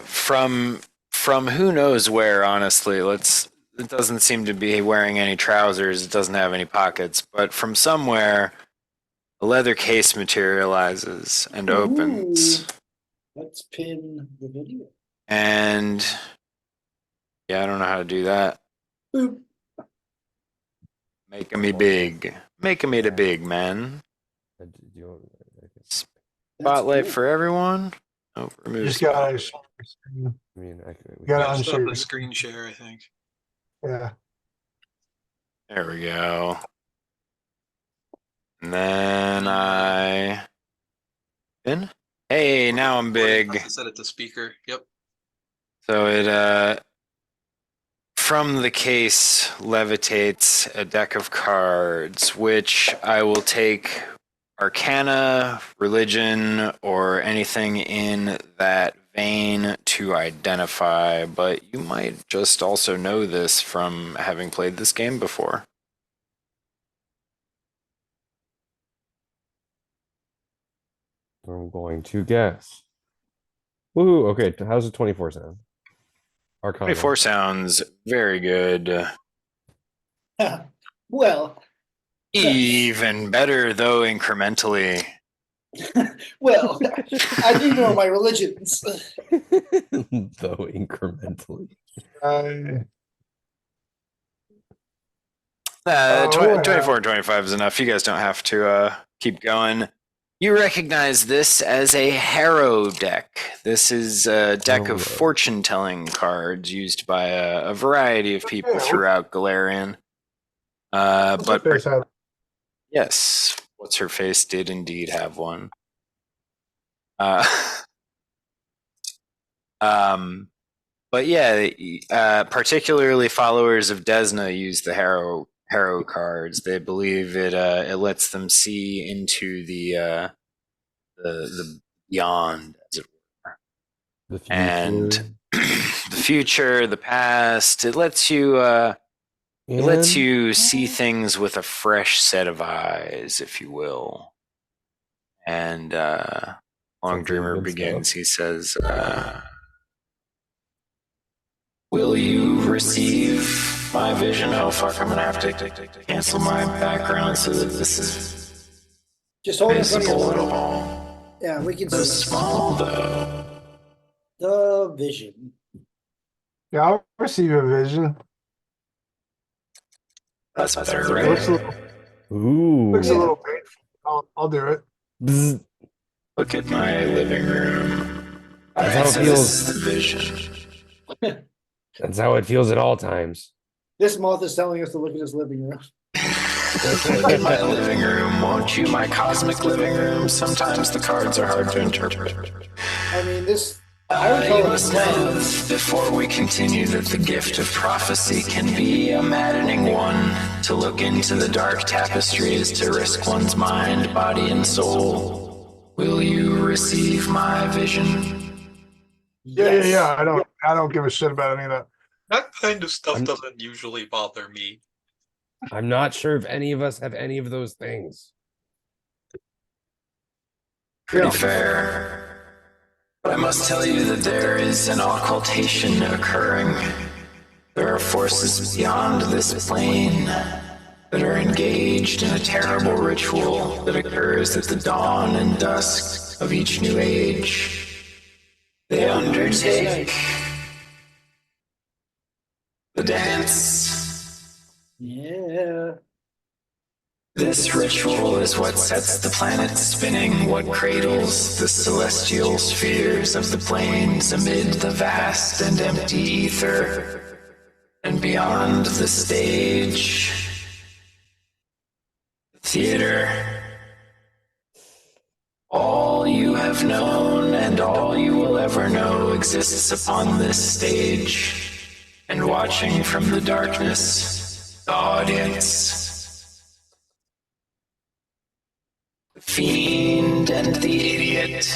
from who knows where, honestly, it doesn't seem to be wearing any trousers, it doesn't have any pockets, but from somewhere a leather case materializes and opens. Ooh. Let's pin the video. And yeah, I don't know how to do that. Boop. Making me big. Making me the big man. Spotlight for everyone. Oh, remove just spotlight. gotta. Share your screen. I mean, You gotta Just up unshare. the your screen share, I think. Yeah. There we go. And then I in. Hey, now I'm big. I set it to speaker. Yep. So it from the case levitates a deck of cards, which I will take Arcana, Religion, or anything in that vein to identify, but you might just also know this from having played this game before. I'm going to guess. Woohoo! Okay, how's the 24 sound? Arcana. 24 sounds very good. Well, Even better, though, incrementally. well, I do know my religions. Though incrementally. Oh, 24 and 25 is enough. You guys don't have to keep going. You recognize this as a Harrow deck. This is a deck of fortune-telling cards used by a variety of people throughout Galarian. But yes, what's her face did indeed have one. But yeah, particularly followers of Desna use the Harrow cards. They believe it lets them see into the beyond, as it were, The future. and the future, the past. It lets you see things with a fresh set of eyes, if you will. And Long Dreamer begins. He says, "Will you receive my vision?" Oh fuck! I'm gonna have to cancel my background so that this is Just hold it in front of visible at you. all. Yeah, we can So see small though. the vision. yeah, I'll receive a vision. That's better, It looks a right? little, Ooh. looks a little painful. I'll do it. Bzz. Look at my living room. That's how it So feels. this is the vision. That's how it feels at all times. This moth is telling us to look at his living room. Look at my living room, won't you? My cosmic living room. Sometimes the cards are hard to interpret. I mean, this. I would You call it a must plan. know, before we continue, that the gift of prophecy can be a maddening one. To look into the dark tapestry is to risk one's mind, body, and soul. Will you receive my vision? Yeah. I don't give a shit about any of that. That kind of stuff I'm- doesn't usually bother me. I'm not sure if any of us have any of those things. Pretty Yeah. fair. But I must tell you that there is an occultation occurring. There are forces beyond this plane that are engaged in a terrible ritual that occurs at the dawn and dusk of each new age. They undertake The dance. Yeah. This ritual is what sets the planet spinning, what cradles the celestial spheres of the planes amid the vast and empty ether. And beyond the stage, the theater, all you have known and all you will ever know exists upon this stage. And watching from the darkness, the audience, the fiend and the idiot.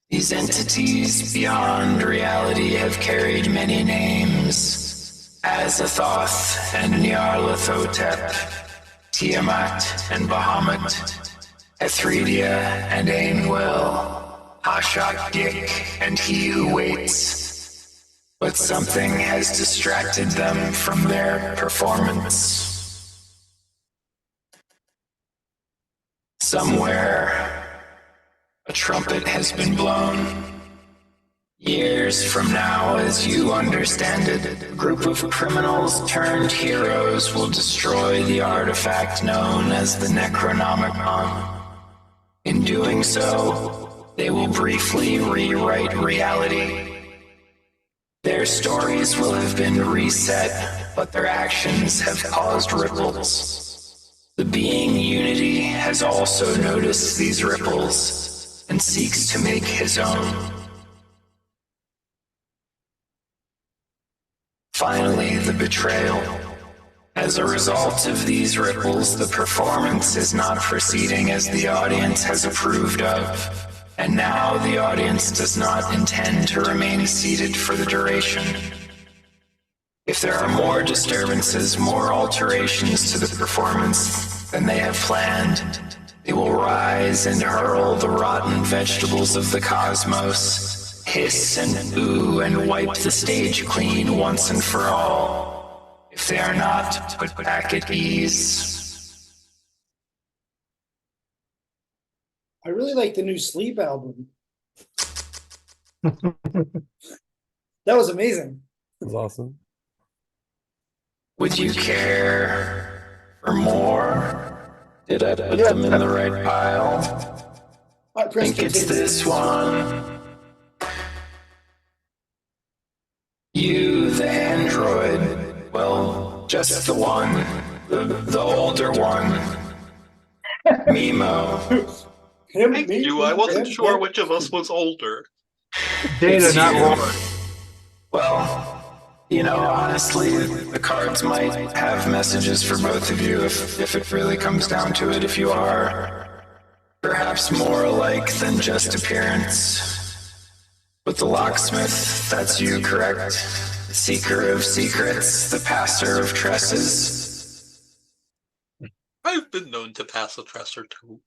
These entities beyond reality have carried many names. Azathoth and Nyarlathotep, Tiamat and Bahamut, Ethredia and Ainwell, Hashak-Dik and He Who Waits. But something has distracted them from their performance. Somewhere, a trumpet has been blown. Years from now, as you understand it, a group of criminals turned heroes will destroy the artifact known as the Necronomicon. In doing so, they will briefly rewrite reality. Their stories will have been reset, but their actions have caused ripples. The being Unity has also noticed these ripples and seeks to make his own. Finally, the betrayal. As a result of these ripples, the performance is not proceeding as the audience has approved of. And now the audience does not intend to remain seated for the duration. If there are more disturbances, more alterations to the performance than they have planned, they will rise and hurl the rotten vegetables of the cosmos, hiss and ooh and wipe the stage clean once and for all, if they are not put back at ease. I really like the new Sleep album. That was amazing. That was awesome. Would you care for more? Did I put them in the right pile? I pressed Think it's continue. this one. You, the android. Well, just the one. The older one. Memo. Him, Thank me, you. I wasn't him, sure him. which of us was older. Data, It's not you. wrong. Well, you know, honestly, the cards might have messages for both of you if it really comes down to it. If you are perhaps more alike than just appearance. But the locksmith, that's you, correct? The seeker of secrets, the passer of tresses. I've been known to pass a tress or two.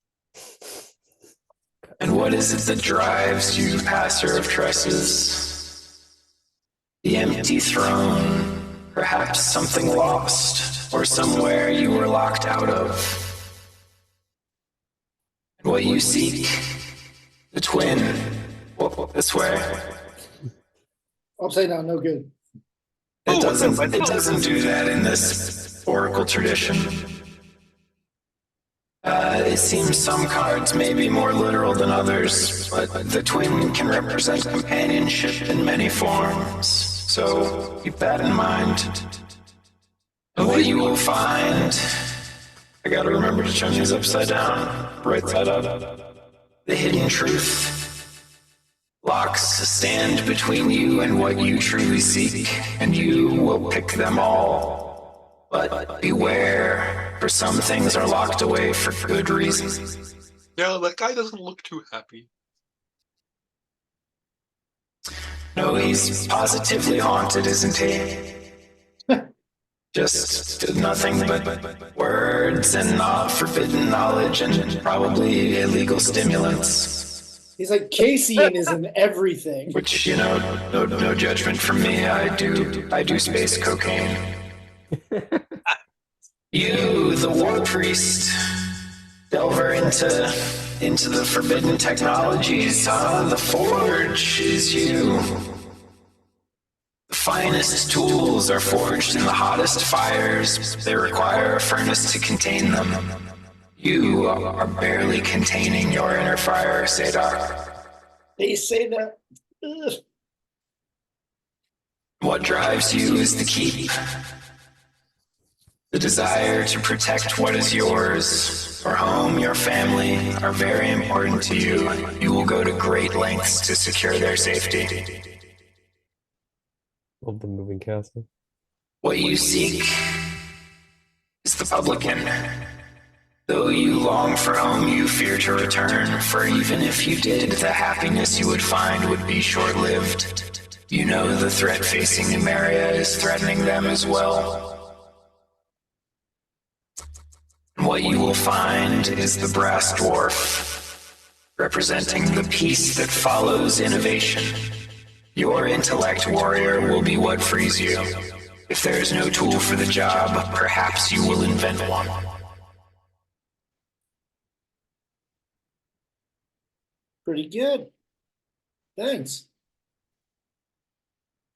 And what is it that drives you, passer of tresses? The empty throne, perhaps something lost, or somewhere you were locked out of. And what you seek, the twin, well, this way. Upside down, no good. It doesn't do that in this oracle tradition. It seems some cards may be more literal than others, but the twin can represent companionship in many forms. So keep that in mind. And what you will find, I gotta remember to turn these upside down, right side up. The hidden truth. Locks stand between you and what you truly seek, and you will pick them all. But beware, for some things are locked away for good reason. Yeah, that guy doesn't look too happy. No, he's positively haunted, isn't he? Just nothing but words and forbidden knowledge and probably illegal stimulants. He's like Casey is in everything. Which, you know, no judgment from me. I do space cocaine. You, the war priest, delver into the forbidden technologies. The forge is you. The finest tools are forged in the hottest fires. They require a furnace to contain them. You are barely containing your inner fire, Tsadok. They say that. Ugh. What drives you is the keep. The desire to protect what is yours. Your home, your family are very important to you. You will go to great lengths to secure their safety. Love the moving castle. What you seek is the publican. Though you long for home, you fear to return, for even if you did, the happiness you would find would be short-lived. You know the threat facing Numeria is threatening them as well. What you will find is the brass dwarf, representing the peace that follows innovation. Your intellect warrior will be what frees you. If there is no tool for the job, perhaps you will invent one. Pretty good. Thanks.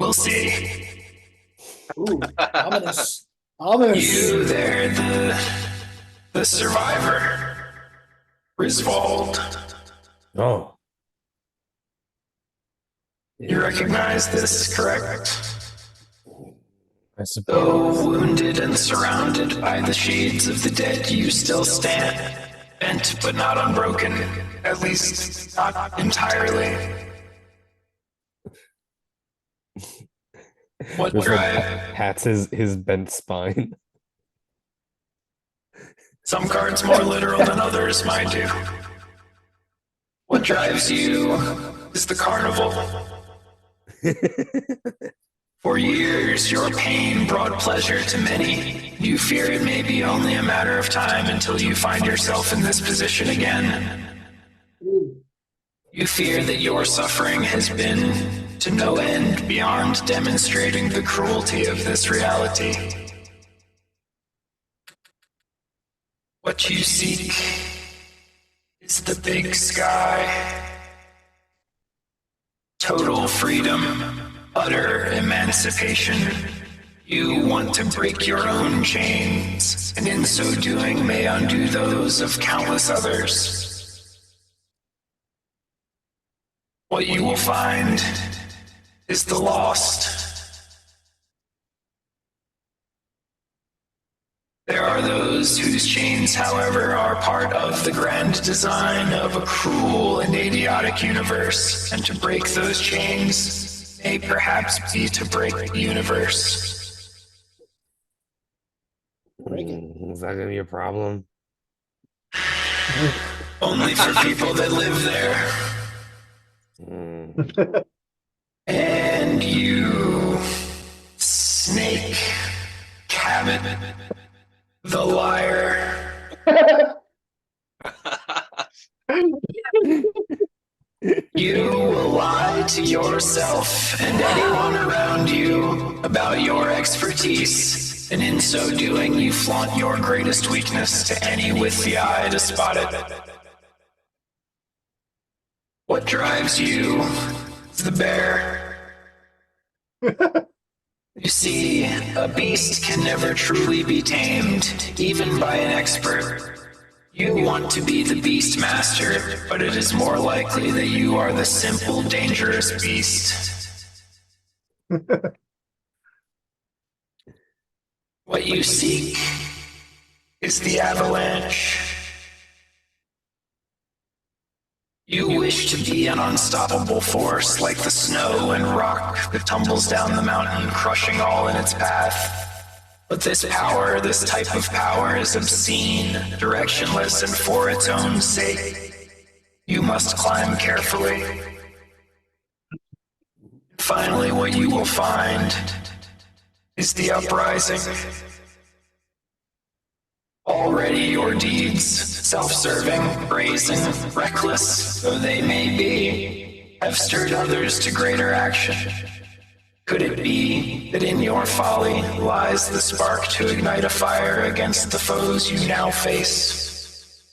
We'll see. Ooh, ominous. Ominous. You there, the survivor. Griswold. Oh. You recognize this, correct? I suppose. Though wounded and surrounded by the shades of the dead, you still stand. Bent but not unbroken. At least, not entirely. What Just drive? hats his bent spine. Some cards more literal than others, mind you. What drives you is the carnival. For years, your pain brought pleasure to many. You fear it may be only a matter of time until you find yourself in this position again. You fear that your suffering has been to no end beyond demonstrating the cruelty of this reality. What you seek is the big sky. Total freedom. Utter emancipation. You want to break your own chains, and in so doing may undo those of countless others. What you will find is the lost. There are those whose chains, however, are part of the grand design of a cruel and idiotic universe, and to break those chains may perhaps be to break the universe. Is that gonna be a problem? Only for people that live there. And you, Snake, Cabbot, the liar. You will lie to yourself and anyone around you about your expertise, and in so doing you flaunt your greatest weakness to any with the eye to spot it. What drives you is the bear. You see, a beast can never truly be tamed, even by an expert. You want to be the beast master, but it is more likely that you are the simple, dangerous beast. What you seek is the avalanche. You wish to be an unstoppable force like the snow and rock that tumbles down the mountain, crushing all in its path. But this power, this type of power, is obscene, directionless, and for its own sake. You must climb carefully. Finally, what you will find is the uprising. Already your deeds, self-serving, brazen, reckless though they may be, have stirred others to greater action. Could it be that in your folly lies the spark to ignite a fire against the foes you now face?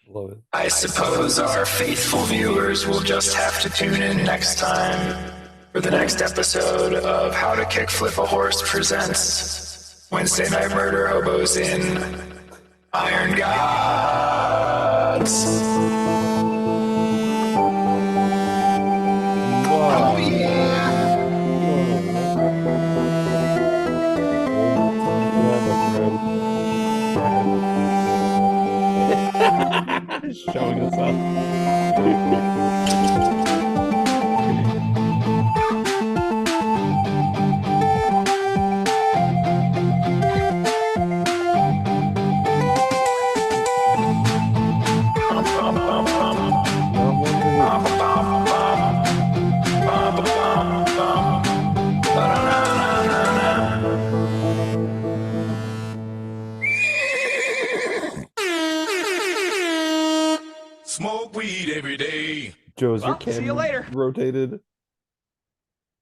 Love it. I suppose our faithful viewers will just have to tune in next time for the next episode of How to Kickflip a Horse presents Wednesday Night Murder Hobos in Iron Gods. Oh yeah! Showing us up. Smoke weed every day. Joe, is your Well, see you cam later. rotated?